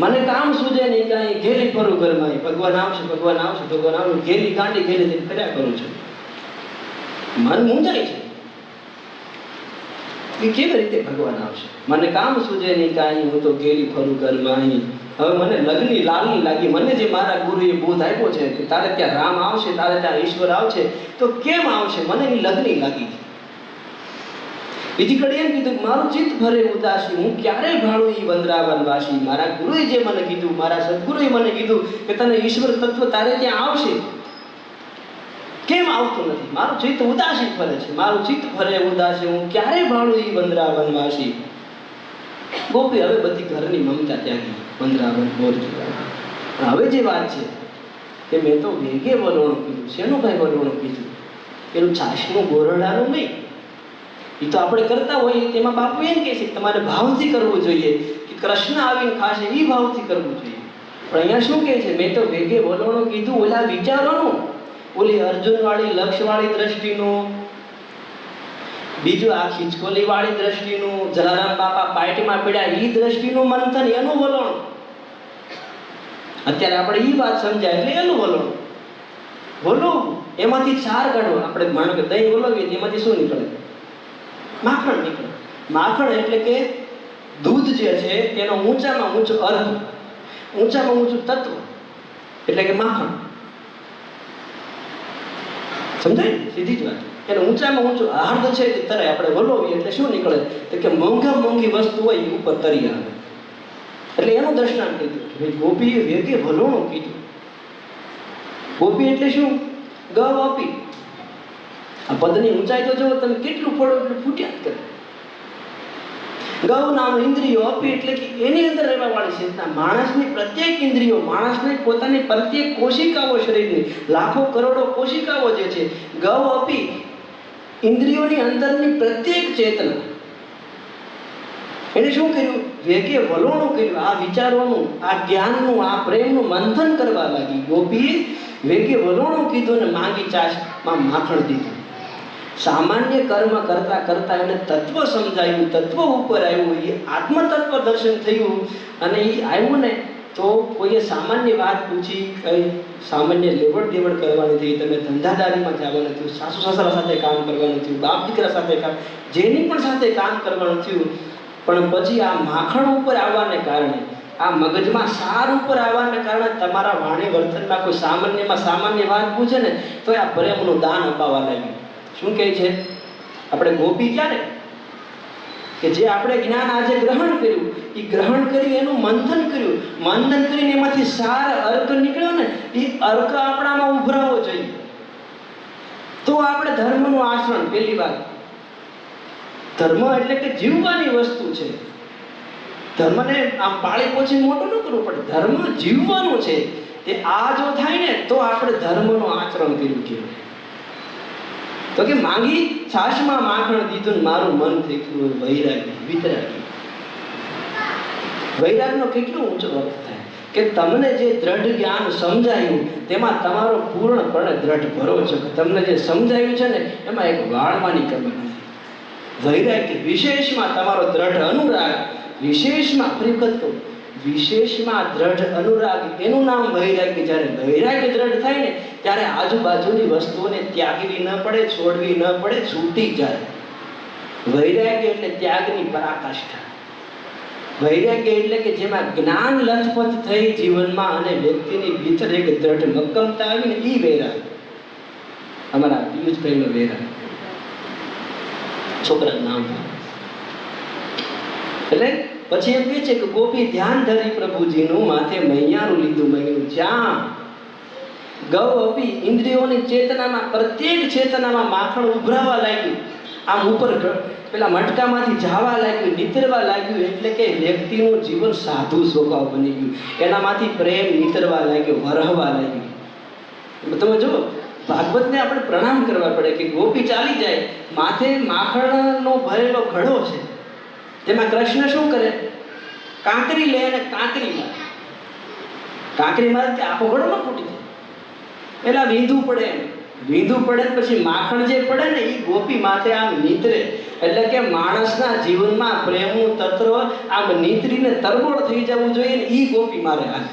મને કામ સૂજે નહીં કાંઈ, ઘેરી ફરું ઘરમાં, ભગવાન આવશે ભગવાન આવશે ભગવાન આવશે, ઘેરી ગાંડી ઘેરી જઈને ફર્યા કરું છું. મન મૂંઝાય છે કે કેવી રીતે ભગવાન આવશે. મને કામ સૂજે નહીં કાંઈ, હું તો ઘેરી ફરું ઘરમાં. હવે મને લગ્નની લાલની લાગી. મને જે મારા ગુરુએ બોધ આપ્યો છે કે તારે ત્યાં રામ આવશે, તારે ત્યાં ઈશ્વર આવશે, તો કેમ આવશે, મને એની લગ્નની લાગી. બીજી કડી એમ કીધું કે મારું ચિત્ત ભરે ઉદાસી, હું ક્યારે ભાળું ઈ વંદરાવન વાસી. મારા ગુરુએ જે મને કીધું, મારા સદગુરુએ મને કીધું કે તને ઈશ્વર તત્વ તારે ત્યાં આવશે, કેમ આવતું નથી? મારું ચિત્ત ઉદાસી ફરે છે, મારું ચિત્ત ભરે ઉદાસી, હું ક્યારે ભાળું ઈ વંદરાવન વાસી. ગોપી હવે બધી ઘરની મમતા ત્યાગી, વંદરાવન બોર જોવા. હવે જે વાત છે કે મેં તો વેગે વલોણું કીધું. શેનું ભાઈ વલોણું કીધું? પેલું છાશનું ગોરડાનું નહીં. એ તો આપણે કરતા હોઈએ, તેમાં બાપુ એમ કહે છે કે તમારે ભાવથી કરવું જોઈએ, કે કૃષ્ણ આવીને ખાશે એ ભાવથી કરવું જોઈએ. પણ અહીંયા શું કહે છે? મેં તો વેગે વલોણું કીધું. ઓલા વિચારોનું, ઓલી અર્જુનવાળી લક્ષવાળી દ્રષ્ટિનું, બીજું આ ખીચકોલી વાળી દ્રષ્ટિનું, જલારામ બાપા પાઇટમાં પડ્યા એ દ્રષ્ટિનું મંથન, એનું વલણ. અત્યારે આપણે એ વાત સમજાય એટલે એનું વલણ વલોવું, એમાંથી સાર કાઢવો. આપણે માનો કે દહીં વલોવીએ એમાંથી શું નીકળે? માખણ નીકળે. માખણ એટલે કે દૂધ જે છે તેનો ઊંચામાં ઊંચો અર્થ, ઊંચામાં ઊંચું તત્વ એટલે કે માખણ. સમજાય? સીધી જ વાત. એને ઊંચામાં ઊંચું હાર્દ છે તે તરે આપણે વલોવીએ એટલે શું નીકળે? તો કે મોંઘા મોંઘી વસ્તુ હોય એ ઉપર તરી આવે. એટલે એનું દર્શનાંત કીધું કે ભાઈ ગોપીએ વેગે વલોણું કીધું. ગોપી એટલે શું? ગવ અપી. આ પદની ઊંચાઈ તો જો તમે કેટલું પડો એટલે ફૂટ્યા જ કરે. ગૌ નામ ઇન્દ્રિયો, અપી એટલે કે એની અંદર રહેવા વાળી ચેતના. માણસની પ્રત્યેક ઇન્દ્રિયો, માણસની પોતાની પ્રત્યેક કોશિકાઓ, શરીરની લાખો કરોડો કોશિકાઓ જે છે, ગૌ અપી ઇન્દ્રિયોની અંદરની પ્રત્યેક ચેતના. એને શું કર્યું? વેગે વલોણું કર્યું. આ વિચારોનું, આ જ્ઞાનનું, આ પ્રેમનું મંથન કરવા લાગી. ગોપીએ વેગે વલોણું કીધું ને માંગી ચાશમાં માખણ દીધું. સામાન્ય કર્મ કરતા કરતા એને તત્વ સમજાયું, તત્વ ઉપર આવ્યું, એ આત્મતત્વ દર્શન થયું. અને એ આવ્યું ને તો કોઈએ સામાન્ય વાત પૂછી, કઈ સામાન્ય લેવડ દેવડ કરવાની થઈ, તમે ધંધાદારીમાં જવાનું થયું, સાસુ સસરા સાથે કામ કરવાનું થયું, બાપ દીકરા સાથે કામ, જેની પણ સાથે કામ કરવાનું થયું. પણ પછી આ માખણ ઉપર આવવાને કારણે, આ મગજમાં સાર ઉપર આવવાને કારણે તમારા વાણી વર્તનમાં કોઈ સામાન્ય વાત પૂછે ને તો આ પ્રેમનું દાન અપાવવા લાગ્યું. શું કહે છે? આપણે ગોપી ક્યારે કે જે આપણે જ્ઞાન આજે ગ્રહણ કર્યું, એ ગ્રહણ કરી એનું મંથન કર્યું, મંથન કરીને એમાંથી સાર અર્ક નીકળ્યો ને, એ અર્ક આપણામાં ઉભરાવો જોઈએ. તો આપણે ધર્મનું આચરણ. પહેલી વાત, ધર્મ એટલે કે જીવવાની વસ્તુ છે. ધર્મને આમ પાળી પોછીને મોટું ન કરવું પડે. ધર્મ જીવવાનું છે. તે આ જો થાય ને તો આપણે ધર્મનું આચરણ કર્યું કહેવાય. તો કે માંગી છાશમાં માખણ દીધું ને મારું મન થઈ ગયું વૈરાગી, વિતરાગી. વૈરાગનો કેટલો ઊંચો અર્થ થાય કે તમને જે દ્રઢ જ્ઞાન સમજાયું તેમાં તમારો પૂર્ણપણે દ્રઢ ભરો છે. કે તમને જે સમજાયું છે ને એમાં એક વાળવાની કમી નથી. વૈરાગ્ય વિશેષમાં તમારો દ્રઢ અનુરાગ, વિશેષમાં પ્રિકત કહું, વિશેષમાં દ્રઢ અનુરાગ, એનું નામ વૈરાગ્ય. જ્યારે વૈરાગ્ય દ્રઢ થાય ને ત્યારે આજુબાજુની વસ્તુઓને ત્યાગવી ન પડે, છોડવી ન પડે, છૂટી જાય. વૈરાગ્ય એટલે ત્યાગની પરાકાષ્ઠા. વૈરાગ્ય એટલે કે જેમાં જ્ઞાન લથપથ થઈ જીવનમાં અને વ્યક્તિની ભીતર એક દ્રઢ મક્કમતા આવી ને એ વૈરાગ્ય. અમારા પિયુષભાઈનો વૈરાગ્ય, છોકરાનું નામ. એટલે પછી એમ કહે છે કે ગોપી ધ્યાન ધરી પ્રભુજીનું માથે મૈયારું લીધું મૈયું. જ્યાં ગૌ અપી ઇન્દ્રિયોની ચેતનામાં, પ્રત્યેક ચેતનામાં માખણ ઉભરાવા લાગ્યું, આમ ઉપર પેલા મટકામાંથી જવા લાગ્યું, નીતરવા લાગ્યું. એટલે કે વ્યક્તિનું જીવન સાધુ સ્વભાવ બની ગયું. એનામાંથી પ્રેમ નીતરવા લાગ્યો, વરહવા લાગ્યું. તમે જુઓ, ભાગવતને આપણે પ્રણામ કરવા પડે કે ગોપી ચાલી જાય, માથે માખણનો ભરેલો ઘડો છે, તેમાં કૃષ્ણ શું કરે? કાંકરી લે અને કાંકરી મારે. કાંકરી મારે તે આખો ઘડો ન ફૂટી જાય. પેલા વીંધું પડે, વીંધું પડે પછી માખણ જે પડે ને એ ગોપી માથે આમ નીતરે. એટલે કે માણસના જીવનમાં પ્રેમનું તત્વ આમ નીતરીને તરબોળ થઈ જવું જોઈએ ને એ ગોપી મારે. આ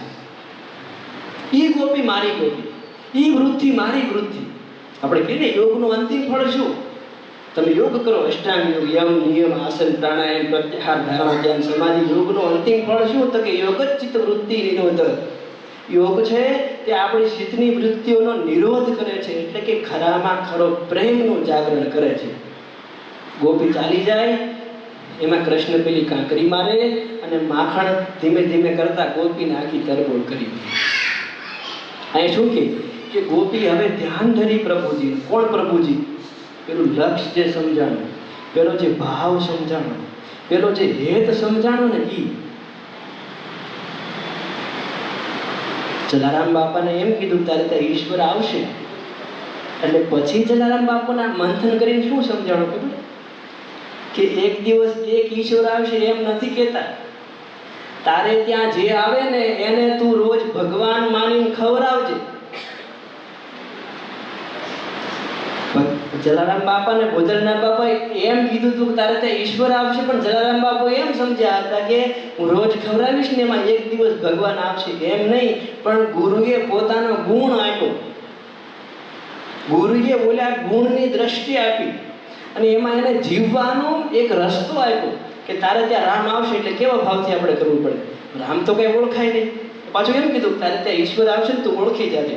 એ ગોપી મારી ગોપી, એ વૃત્તિ મારી વૃત્તિ. આપણે કહીએ યોગનું અંતિમ ફળ શું? તમે યોગ કરો, અષ્ટાંગ યોગ, યમ નિયમ આસન પ્રાણાયામ પ્રત્યાહાર ધારણા ધ્યાન સમાધિ. યોગનું અંતિમ ફળ શું? તો કે યોગ જ ચિત્ત વૃત્તિ નિરોધ. યોગ છે તે આપણી ચિત્તની વૃત્તિઓનો નિરોધ કરે છે. એટલે કે ખરામાં ખરો પ્રેમનું જાગરણ કરે છે. ગોપી ચાલી જાય, એમાં કૃષ્ણ પેલી કાંકરી મારે અને માખણ ધીમે ધીમે કરતા ગોપીને આખી તરબોળ કરી દે. અહીં શું કે ગોપી હવે ધ્યાન ધરી પ્રભુજી. કોણ પ્રભુજી? પેલું લક્ષ્ય જે સમજાણું, પેલો જે ભાવ સમજાણો, પેલો જે હેત સમજાણો ને ઈ. જલારામ બાપાને એમ કીધું તારે ત્યાં ઈશ્વર આવશે. એટલે પછી જલારામ બાપુના મંથન કરીને શું સમજાણું ખબર? કે એક દિવસ એક ઈશ્વર આવશે એમ નથી કહેતા. તારે ત્યાં જે આવે ને એને તું રોજ ભગવાન માનીને ખવડાવજે. જલારામ બાપા ને ભોજરાનાથ બાપા એમ કીધું હતું કે તારે ત્યાં ઈશ્વર આવશે, પણ જલારામ બાપા એમ સમજ્યા હતા કે હું રોજ ખવડાવીશ ને એમાં એક દિવસ ભગવાન આવશે એમ નહીં. પણ ગુરુએ પોતાનો ગુણ આપ્યો, ગુરુએ ઓલા ગુણની દ્રષ્ટિ આપી અને એમાં એને જીવવાનો એક રસ્તો આપ્યો કે તારે ત્યાં રામ આવશે એટલે કેવા ભાવથી આપણે કરવું પડે. રામ તો કઈ ઓળખાય નહીં. પાછું એમ કીધું તારે ત્યાં ઈશ્વર આવશે ને તું ઓળખી જાજે.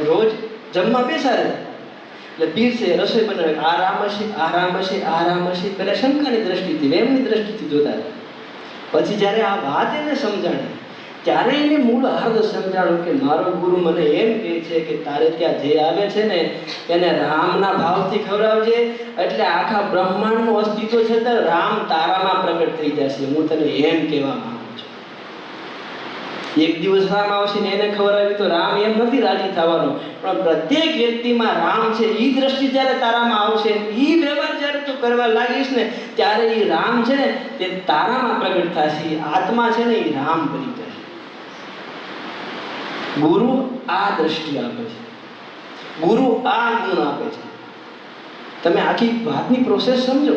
રોજ જમવા બેસાડે એટલે પીરસે રસોઈ બનાવે, આ રામ હશે, આ રામ હશે, આ રામ હશે. પેલા શંકાની દ્રષ્ટિથી, એમની દ્રષ્ટિથી જોતા. પછી જ્યારે આ વાત એને સમજાણે ત્યારે એને મૂળ અર્થ સમજાણું કે મારો ગુરુ મને એમ કહે છે કે તારે ત્યાં જે આવે છે ને એને રામના ભાવથી ખવડાવજે, એટલે આખા બ્રહ્માંડનું અસ્તિત્વ છે તો રામ તારામાં પ્રગટ થઈ જશે. હું તને એમ કહેવા માંગુ છું. એક દિવસ રામ આવશે ને એને ખવડાવી તો રામ એમ નથી રાજી થવાનો, પણ પ્રત્યેક વ્યક્તિમાં રામ છે એ દ્રષ્ટિ જ્યારે તારામાં આવશે, એ વ્યવહાર જ્યારે તું કરવા લાગીશ ને ત્યારે એ રામ છે ને તે તારામાં પ્રગટ થશે. આત્મા છે ને એ રામ બની જશે. ગુરુ આ દ્રષ્ટિ આપે છે, ગુરુ આ ગુણ આપે છે. તમે આખી વાતની પ્રોસેસ સમજો.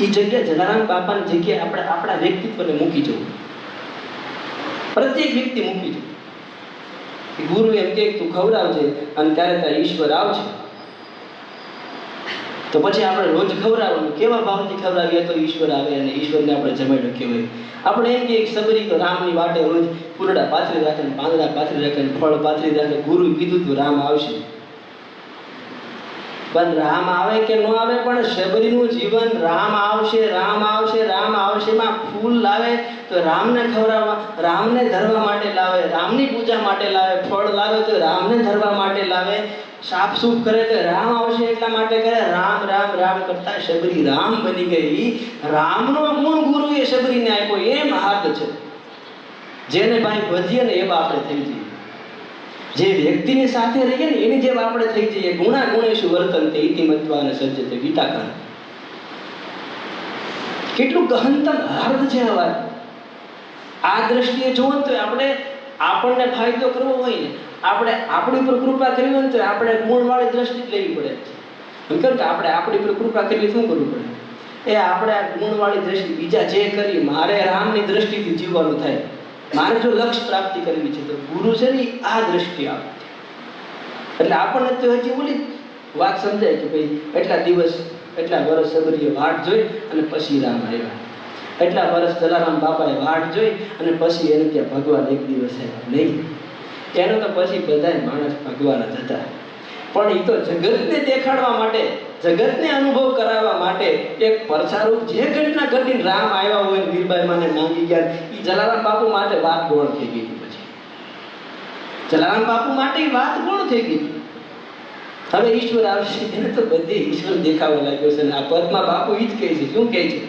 એ જગ્યા જલારામ બાપાની જગ્યાએ આપણે આપણા વ્યક્તિત્વને મૂકી જવું, પ્રત્યેક વ્યક્તિ મૂકી જવું. ગુરુ એમ કે તું ખવડાવજે અને ત્યારે ત્યાં ઈશ્વર આવશે. તો પછી આપણે રોજ ખવડાવવાનું. કેવા ભાવથી ખવડાવીએ તો ઈશ્વર આવે અને ઈશ્વરને આપણે જમાડ્યો કહેવાય. આપણે એમ કે સબરી તો રામની વાટે રોજ ફૂલડા પાથરી રાખે ને પાંદડા પાથરી રાખે ને ફળ પાથરી રાખે. ગુરુ કીધું તું રામ આવશે, પણ રામ આવે કે ન આવે પણ શબરીનું જીવન રામ આવશે, રામ આવશે, રામ આવશે માં ફૂલ લાવે તો રામને ખવડાવવા, રામને ધરવા માટે લાવે, રામની પૂજા માટે લાવે, ફળ લાવે તો રામને ધરવા માટે લાવે, સાફ સૂફ કરે તો રામ આવશે એટલા માટે કરે. રામ રામ રામ કરતા શબરી રામ બની ગઈ. રામનો ગુણ ગુરુએ શબરીને આપ્યો. એ માર્ગ છે જેને ભાઈ ભજીએ ને એવા આપણે થઈ જઈએ. જે વ્યક્તિની સાથે રહીએ ને એની જેમ આપણે થઈ જઈએ. ગુણા ગુણેશુ વર્તન્તે ઇતિ મત્વા અને સજ્જતે ગીતાકાર. કેટલું ગહનતમ અર્થ છે આ વાત. આ દ્રષ્ટિએ જોવો તો આપણને ફાયદો કરવો હોય ને, આપણે આપણી ઉપર કૃપા કરવી હોય તો આપણે ગુણવાળી દ્રષ્ટિ જ લેવી પડે. એમ કે આપણે આપણી ઉપર કૃપા કરવી શું કરવું પડે? એ આપણે આ ગુણવાળી દ્રષ્ટિ, બીજા જે કરી મારે રામની દ્રષ્ટિથી જીવવાનું થાય, મારે જો લક્ષ્ય પ્રાપ્તિ કરવી છે તો ગુરુ છે ને આ દ્રષ્ટિ આપે. એટલે આપણને તો હજી ઓલી વાત સમજાય કે ભાઈ એટલા દિવસ એટલા વર્ષ સબરીએ વાટ જોઈ અને પછી રામ આવ્યા. એટલા વર્ષ જલારામ બાપાએ વાટ જોઈ અને પછી એને ત્યાં ભગવાન એક દિવસ આવ્યા નહીં. એનો તો પછી બધા માણસ ભગવાન જ હતા. પણ એ તો જગતને દેખાડવા માટે, જગતને અનુભવ કરાવવા માટે એક પરચારૂપ જે ઘટના ઘટીને રામ આવ્યા હોય વીરબાઈ માને માંગી ગયા, એ જલારામ બાપુ માટે વાત ગૌણ થઈ ગઈ. પછી જલારામ બાપુ માટે વાત ગૌણ થઈ ગઈ. હવે ઈશ્વર આવશે એને તો બધી ઈશ્વર દેખાવા લાગ્યો છે. આ પદમાં બાપુ ઈ જ કહે છે. શું કહે છે?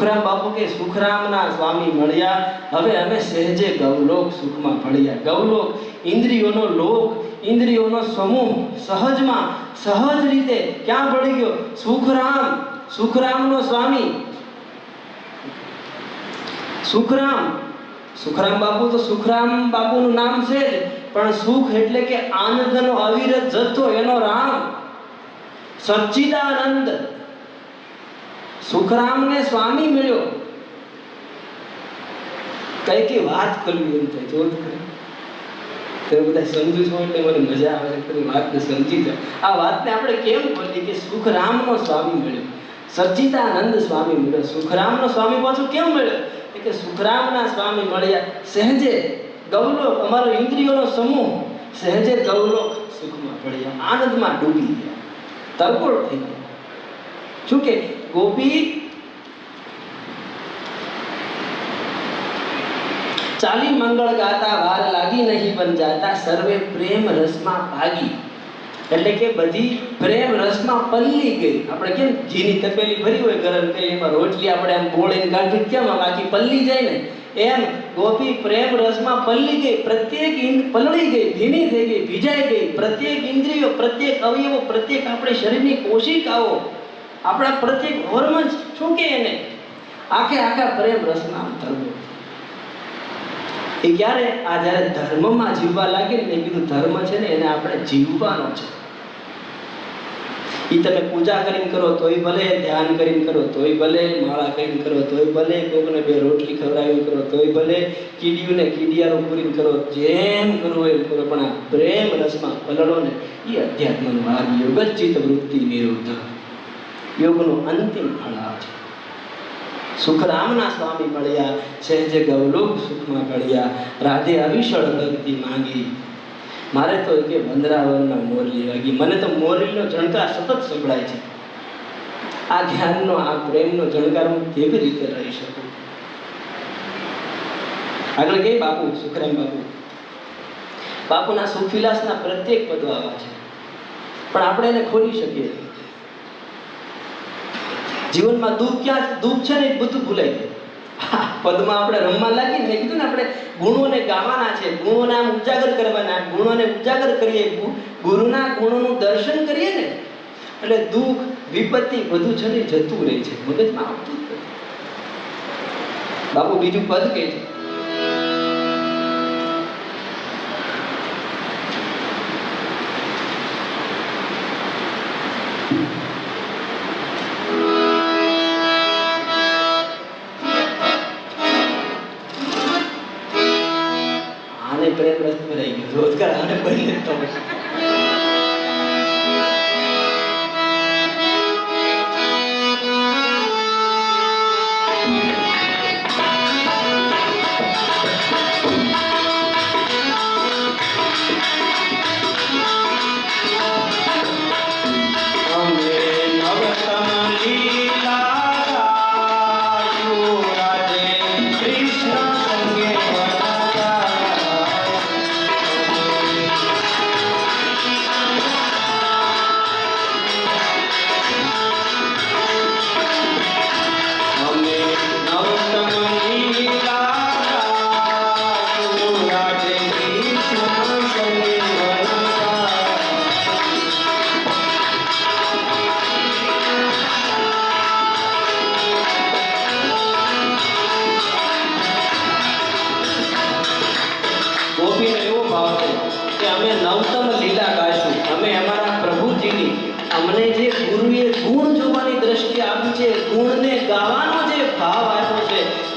સુખરામ બાપુ કે સુખરામના સ્વામી મળ્યા, હવે અમે સહેજે ગૌલોક સુખમાં ભળ્યા. ગૌલોક ઇન્દ્રિયોનો લોક, ઇન્દ્રિયોનો સમૂહ સહજમાં સહજ રીતે ક્યાં ભળી ગયો? સુખરામ, સુખરામનો સ્વામી. સુખરામ, સુખરામ બાપુ તો સુખરામ બાપુનું નામ છે જ, પણ સુખ એટલે કે આનંદનો અવિરત જથ્થો, એનો રામ સચ્ચિદાનંદ. સુખરામને સ્વામી મળ્યો. કઈ કઈ વાત કરવી એમ થાય, જો તમે બધા સમજુ છો એટલે મને મજા આવે છે. તમે વાતને સમજી જાઓ. આ વાતને આપણે કેમ બોલીએ કે સુખરામનો સ્વામી મળ્યો, સચ્ચિદાનંદ સ્વામી મળ્યો. સુખરામનો સ્વામી પાછું કેમ મળ્યો? કે સુખરામના સ્વામી મળ્યા, સહેજે ગૌલોક, અમારો ઇન્દ્રિયોનો સમૂહ સહેજે ગૌલોક સુખમાં ભળ્યા, આનંદમાં ડૂબી ગયા, તરબોળ થઈ ગયા. શું કે ગોપી ચાલી મંગળ ગાતા, વાર લાગી નહીં પણ જાતા, સર્વે પ્રેમ રસમાં ભાગી. એટલે કે બધી પ્રેમ રસમાં પલ્લી ગઈ. આપણે કેમ ઘીની તપેલી ભરી હોય ગરમ કરી, એમાં રોટલી આપણે આમ બોળીને કાઢી કેમ આમ આખી પલ્લી જાય ને, એમ ગોપી પ્રેમ રસમાં પલ્લી ગઈ, પ્રત્યેક પલળી ગઈ, ભીની થઈ ગઈ, ભીજાઈ ગઈ. પ્રત્યેક ઇન્દ્રિયો, પ્રત્યેક અવયવો, પ્રત્યેક આપણી શરીરની કોશિકાઓ, આપણા પ્રત્યેક હોર્મોન્સ, શું કે એને આખા પ્રેમ રસમાં તરબોળ. એ ક્યારે? આ જ્યારે ધર્મમાં જીવવા લાગે ને, કીધું ધર્મ છે ને એને આપણે જીવવાનો છે. એ તમે પૂજા કરીને કરો તોય ભલે, ધ્યાન કરીને કરો તોય ભલે, માળા કરીને કરો તોય ભલે, કોકને બે રોટલી ખવડાવીને કરો તોય ભલે, કીડીઓને કીડિયારો પૂરીને કરો, જેમ કરવું એમ કરો, પણ આ પ્રેમ રસમાં પલળો ને, એ અધ્યાત્મનો ભાગ, યોગચિત વૃત્તિ નિરોધ, યોગનું અંતિમ ફળ છે. સુખરામના સ્વામી મળ્યા, સહેજે ગૌલોક સુખમાં ભળ્યા, રાધે અવિષળ ભક્તિ માંગી. મારે તો કે વંદરાવનમાં મોરલી વાગી. મને તો મોરલીનો જણકાર સતત સંભળાય છે. આ જ્ઞાનનો, આ પ્રેમનો જણકાર હું કેવી રીતે રહી શકું? આગળ કે બાપુ સુખરામ બાપુ, બાપુના સુખવિલાસના પ્રત્યેક પદો આવા છે, પણ આપણે એને ખોલી શકીએ. જીવનમાં દુઃખ ક્યાં? દુઃખ છે ને એ બધું ભૂલાઈ જાય. પદમાં આપણે રમવા લાગીને, મેં કીધું ને આપણે ગુણોને ગાવાના છે, ગુણોને આમ ઉજાગર કરવાના. ગુણોને ઉજાગર કરીએ, ગુરુના ગુણોનું દર્શન કરીએ ને, એટલે દુઃખ, વિપત્તિ બધું છે ને જતું રહે છે, મગજમાં આવતું જ નથી. બાપુ બીજું પદ કહે છે, પ્રેમ રસ ભરાઈ ગયો, રોજગાર આને બંને તો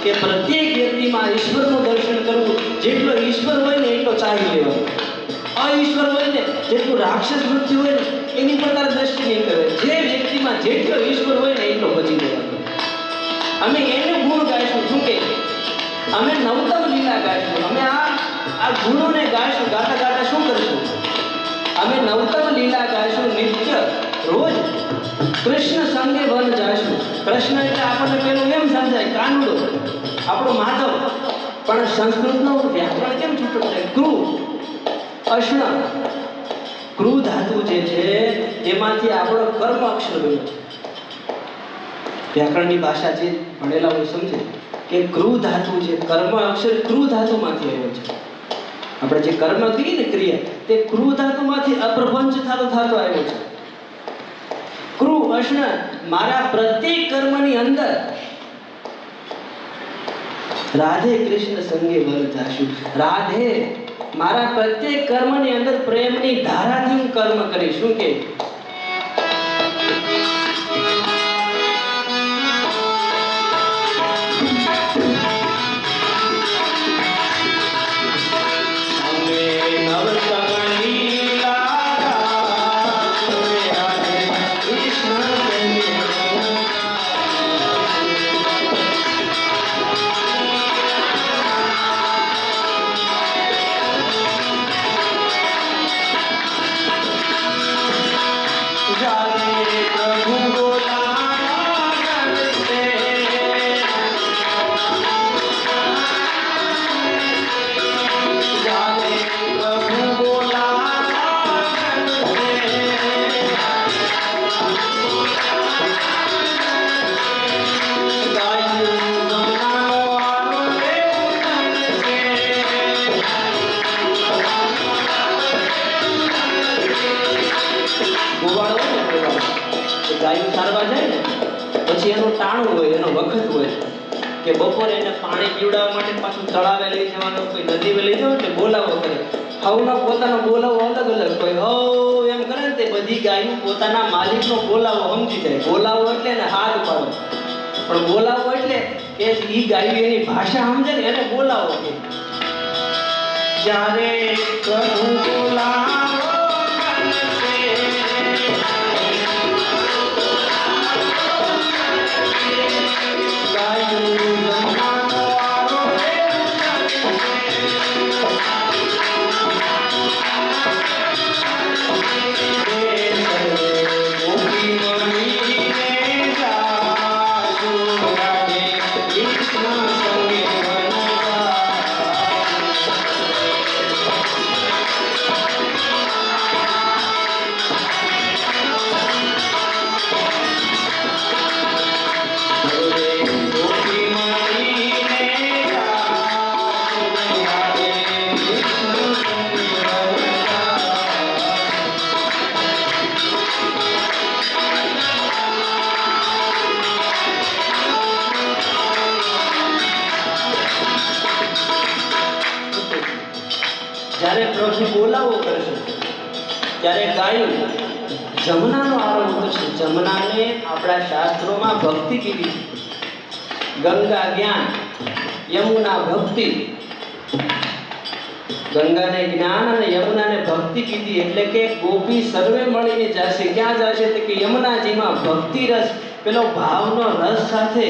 કે પ્રત્યેક વ્યક્તિમાં ઈશ્વરનું દર્શન કરવું. જેટલો ઈશ્વર હોય ને એટલો ચાહી લેવાનો, અઈશ્વર હોય ને, જેટલું રાક્ષસ વૃત્તિ હોય ને એની પર તારે દ્રષ્ટિ નહીં કરે. જે વ્યક્તિમાં જેટલો ઈશ્વર હોય ને એટલો બચી લેવાનો. અમે એને ગુણ ગાઈશું. શું કે અમે નવતમ લીલા ગાઈશું. અમે આ ગુણોને ગાઈશું. ગાતા ગાતા શું કરીશું? અમે નવતમ લીલા ગાઈશું. નિત્ય રોજ કૃષ્ણ સંગે વન જાશું. કૃષ્ણ એટલે આપણને પેલું એમ સમજાય કાનુડો, આપણો માધવ. પણ સંસ્કૃતનું વ્યાકરણ કેમ છૂટું છે? ક્રુ, અષ્ણ, ક્રુ ધાતુ જે છે એમાંથી આપણો કર્મ અક્ષર બન્યો છે. વ્યાકરણની ભાષા જે ભણેલા હોય સમજે કે ક્રુ ધાતુ છે, કર્મ અક્ષર ક્રુ ધાતુમાંથી આવ્યો છે. આપણે જે કર્મ કહીએ ને ક્રિયા, તે ક્રુ ધાતુમાંથી અપ્રપંચ થતો આવ્યો છે. ક્રુ અષ્ણ, મારા પ્રત્યેક કર્મની અંદર રાધે કૃષ્ણ સંગે વર જાશું. રાધે, મારા પ્રત્યેક કર્મની અંદર પ્રેમની ધારાથી હું કર્મ કરીશ. શું કે ગાયું સારવા જાય ને પછી એનું ટાણું હોય, એનો વખત હોય કે બપોરે એને પાણી પીવડાવવા માટે પાછું તળાવે લઈ જવાનું, કોઈ નદીમાં લઈ જવાનું, એટલે બોલાવો કરે. હવનો પોતાનો બોલાવો અલગ અલગ, કોઈ હવ એમ કરે ને તે બધી ગાયું પોતાના માલિકનો બોલાવો સમજી જાય. બોલાવો એટલે એને હાથ પાડો, પણ બોલાવો એટલે કે ઈ ગાયું એની ભાષા સમજે ને એને બોલાવો કે જ્યારે પ્રભુ બોલાવો જ્યારે પ્રભુ બોલાવો કરશે ત્યારે ગાયું જમનાનો આરંભ કરશે. જમનાને આપણા શાસ્ત્રોમાં ભક્તિ કીધી છે. ગંગા જ્ઞાન, યમુના ભક્તિ. ગંગાને જ્ઞાન અને યમુનાને ભક્તિ કીધી એટલે કે ગોપી સર્વે મળીને જશે. ક્યાં જશે? તો કે યમુનાજીમાં ભક્તિ રસ, પેલો ભાવનો રસ સાથે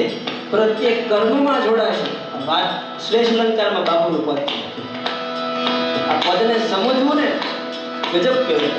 પ્રત્યેક કર્મમાં જોડાશે. વાત શ્લેષ અલંકારમાં બાપુનું પદ છે. આ પદને સમજવું ને ગજબ કહેવાય.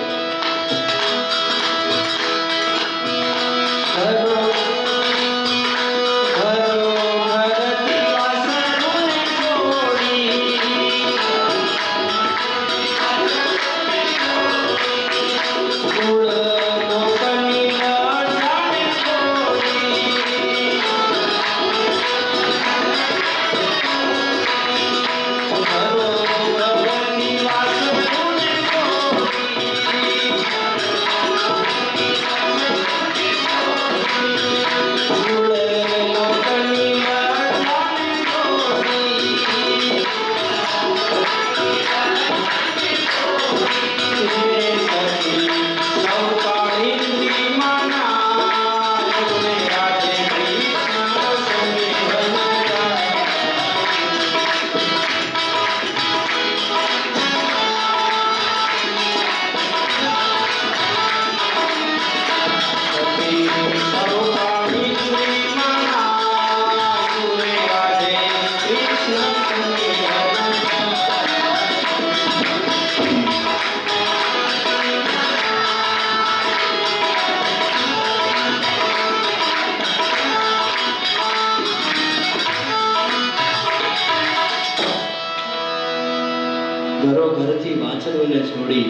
ઘરો ઘરથી વાંચનોને છોડી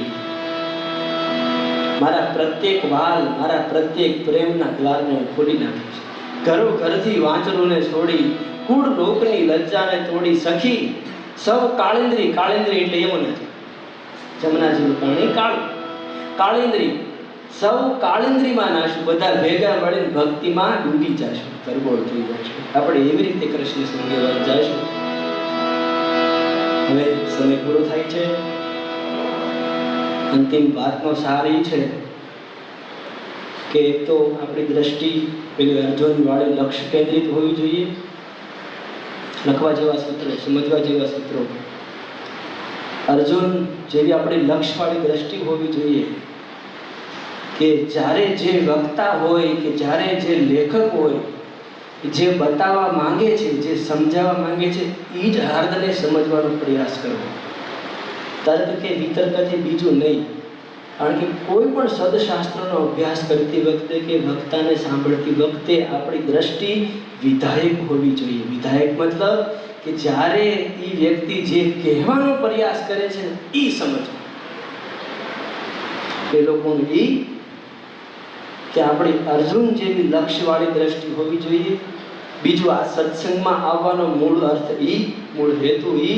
મારા પ્રત્યેક વાલ, મારા પ્રત્યેક પ્રેમના દ્વારને હું ખોલી નાખીશ. ઘરો ઘરથી વાંચરૂને છોડી કુળ લોકની લજ્જાને તોડી સખી સૌ કાળિંદ્રી. કાળિંદ્રી એટલે યમુના છે, જમનાજીનું પાણી કાળું. કાળિંદ્રી સૌ કાળિંદ્રીમાં નાશું, બધા ભેગા મળીને ભક્તિમાં ડૂબી જશું, તરબોળ થઈ જશું. આપણે એવી રીતે કૃષ્ણ સંગેવાદ જશું. હવે સમય પૂરો થાય છે. અંતિમ વાતનો સાર એ છે કે એક તો આપણી દ્રષ્ટિ પેલી અર્જુન વાળી લક્ષ્ય કેન્દ્રિત હોવી જોઈએ. લખવા જેવા સૂત્રો, સમજવા જેવા સૂત્રો. અર્જુન જેવી આપણી લક્ષ્યવાળી દ્રષ્ટિ હોવી જોઈએ કે જ્યારે જે વક્તા હોય કે જ્યારે જે લેખક હોય જે બતાવવા માંગે છે, જે સમજાવવા માંગે છે, એ જ હાર્દને સમજવાનો પ્રયાસ કરવો. તર્ક કે વિતર્કથી બીજું નહીં. કારણ કે કોઈ પણ સદશાસ્ત્રનો અભ્યાસ કરતી વખતે કે વક્તાને સાંભળતી વખતે આપણી દ્રષ્ટિ વિધાયક હોવી જોઈએ. વિધાયક મતલબ કે જ્યારે એ વ્યક્તિ જે કહેવાનો પ્રયાસ કરે છે એ સમજવું. પેલો ગુણ એ કે આપણી અર્જુન જેવી લક્ષ્યવાળી દ્રષ્ટિ હોવી જોઈએ. બીજું, આ સત્સંગમાં આવવાનો મૂળ અર્થ એ, મૂળ હેતુ એ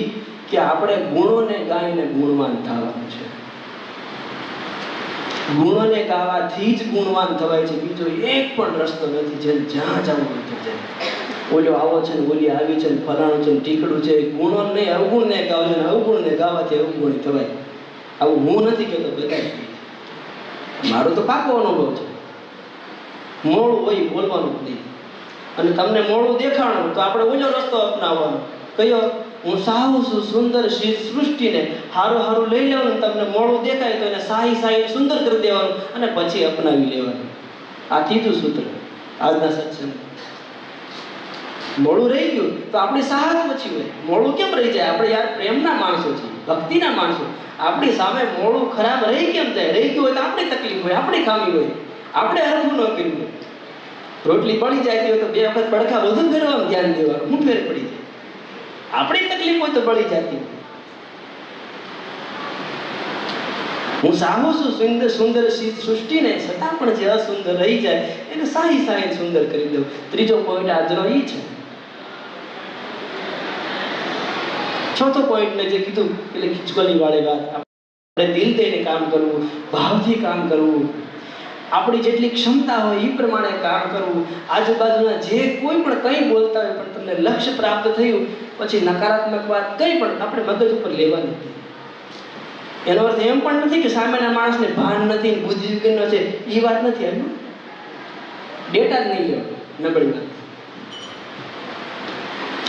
કે આપણે ગુણોને ગાઈને ગુણવાન થવાનું છે. ગુણોને ગાવાથી જ ગુણવાન થવાય છે. બીજો એક પણ રસ્તો નથી. જેમ જ્યાં જવું હોય ત્યાં જાય. ઓલો આવો છે ને ઓલી આવી છે ને ફલાણું છે ને ટીકડું છે. ગુણો નહીં, અવગુણને ગાવજો ને અવગુણને ગાવાથી અવગુણ થવાય. આવું હું નથી કહેતો, બધા મારો તો પાકો અનુભવ છે. મોડું હોય બોલવાનું જ નહીં. અને તમને મોડું દેખાણું તો આપણે ઓલો રસ્તો અપનાવવાનો. કયો? હું સાહુ છું સુંદર સૃષ્ટિને હારું હારું લઈ લેવાનું. તમને મોડું દેખાય તો એને સાહી સાહી સુંદર કરી દેવાનું અને પછી અપનાવી લેવાનું. આ કીધું સૂત્ર આજના સત્સંગ. મોડું રહી ગયું તો આપણી સાહસ પછી હોય. મોડું કેમ રહી જાય? આપણે યાર પ્રેમના માણસો છીએ, ભક્તિના માણસો. આપણી સામે મોડું ખરાબ રહી કેમ જાય? રહી ગયું હોય તો આપણી તકલીફ હોય, આપણી ખામી હોય, આપણે હરખું ન કર્યું હોય. રોટલી પડી જાય હોય તો બે વખત પડખા વધુ ફેરવામાં ધ્યાન દેવાનું. હું ફેર પડી જાય? આપણી તકલીફ હોય તો બળી જતી. હું સાહુ છું સુંદર સુંદર સૃષ્ટિને, છતાં પણ જે અસુંદર રહી જાય એને સાહી સાહી સુંદર કરી દઉં. ત્રીજો પોઈન્ટ આજનો એ છે. ચોથો પોઈન્ટ મેં જે કીધું એટલે ખીચકોલી વાળી વાત. આપણે દિલ દઈને કામ કરવું, ભાવથી કામ કરવું, આપણી જેટલી ક્ષમતા હોય એ પ્રમાણે કામ કરવું. આજુબાજુના જે કોઈ પણ કંઈ બોલતા હોય પણ તમને લક્ષ્ય પ્રાપ્ત થયું પછી નકારાત્મક વાત કંઈ પણ આપણે મગજ ઉપર લેવાની નથી. એનો અર્થ એમ પણ નથી કે સામેના માણસને ભાન નથી, બુદ્ધિ વિજ્ઞાન છે, એ વાત નથી. એમ ડેટા જ નહીં લેવાનો, નબળી વાત.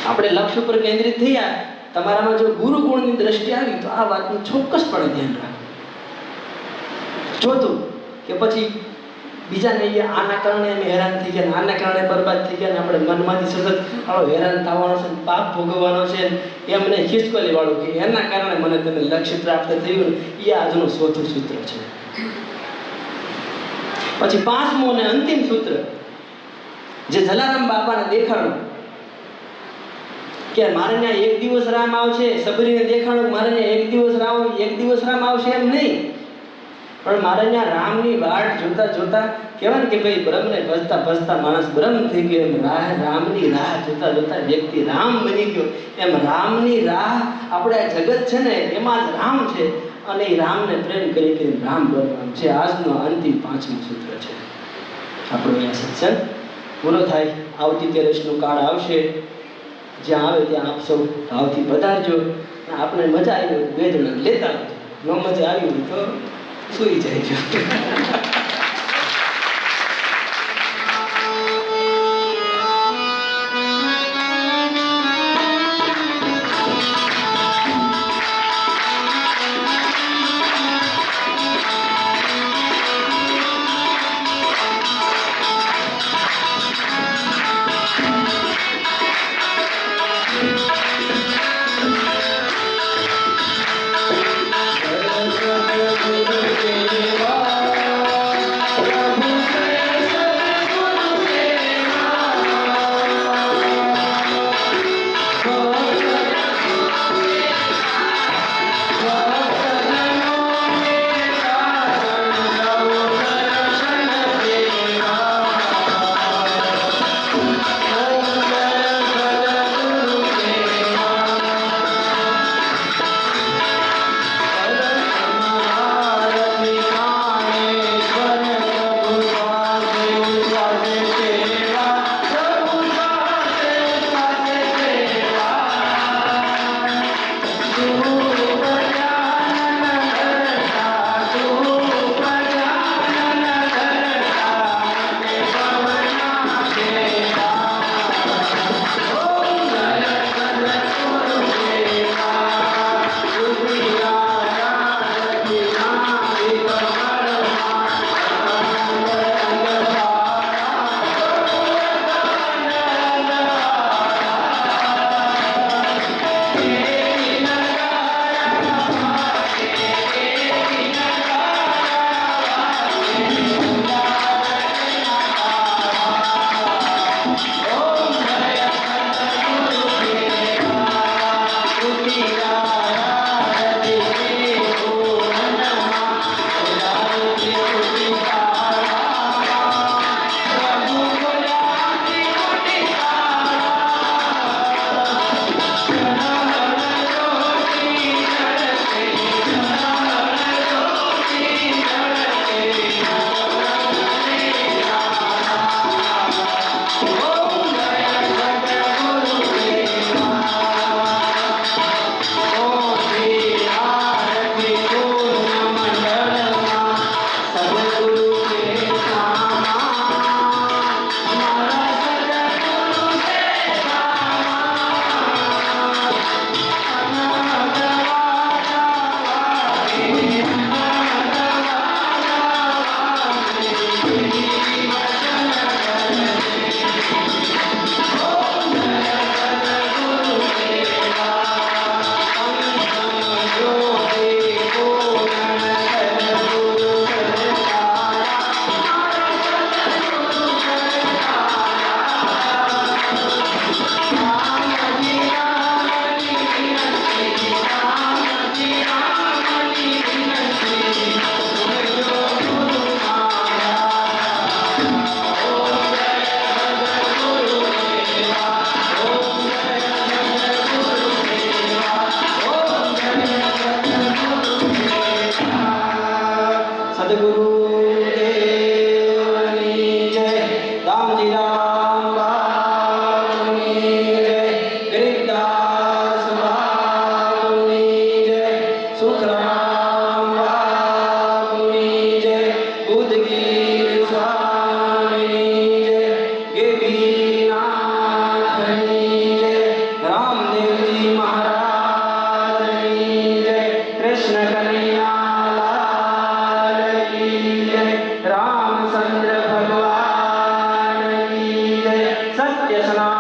આપણે લક્ષ્ય ઉપર કેન્દ્રિત થયા. તમારામાં જો ગુરુ ગુણની દ્રષ્ટિ આવી તો આ વાતનું ચોક્કસપણે ધ્યાન રાખો. ચોથું કે પછી બીજાને આના કારણે અમે હેરાન થઈ ગયા, આના કારણે બરબાદ થઈ ગયા, ને આપણે મનમાંથી સતત આવો હેરાન થવાનો છે, પાપ ભોગવવાનો છે, એમને ખિસકોલી વાળું કે એના કારણે મને તેને લક્ષ્ય પ્રાપ્ત થયું. એ આજનું ચોથું સૂત્ર છે. પછી પાંચમું અને અંતિમ સૂત્ર જે જલારામ બાપાને દેખાડું કે મારે ત્યાં એક દિવસ રામ આવશે. સબરીને દેખાડું મારે ત્યાં એક દિવસ રામ આવશે એમ નહીં, પણ મારે ત્યાં રામની વાટ જોતા જોતા કહેવાય ને કે ભાઈ બ્રહ્મને ભજતા ભજતા માણસ બ્રહ્મ થઈ ગયો. એમ રામની રાહ જોતા જોતા વ્યક્તિ રામ બની ગયો. એમ રામની રાહ આપણે આ જગત છે ને એમાં જ રામ છે અને એ રામને પ્રેમ કરી કરીને રામ બનવાનું છે. આજનો અંતિમ પાંચમું સૂત્ર છે. આપણો અહીંયા સત્સંગ પૂરો થાય. આવતી તેરસનો કાળ આવશે. જ્યાં આવે ત્યાં આપ સૌ ભાવથી પધારજો. આપણે મજા આવી હોય બે જણા લેતા આવજો. ન મજા આવી હોય તો સુઈ જાય છે. દેશના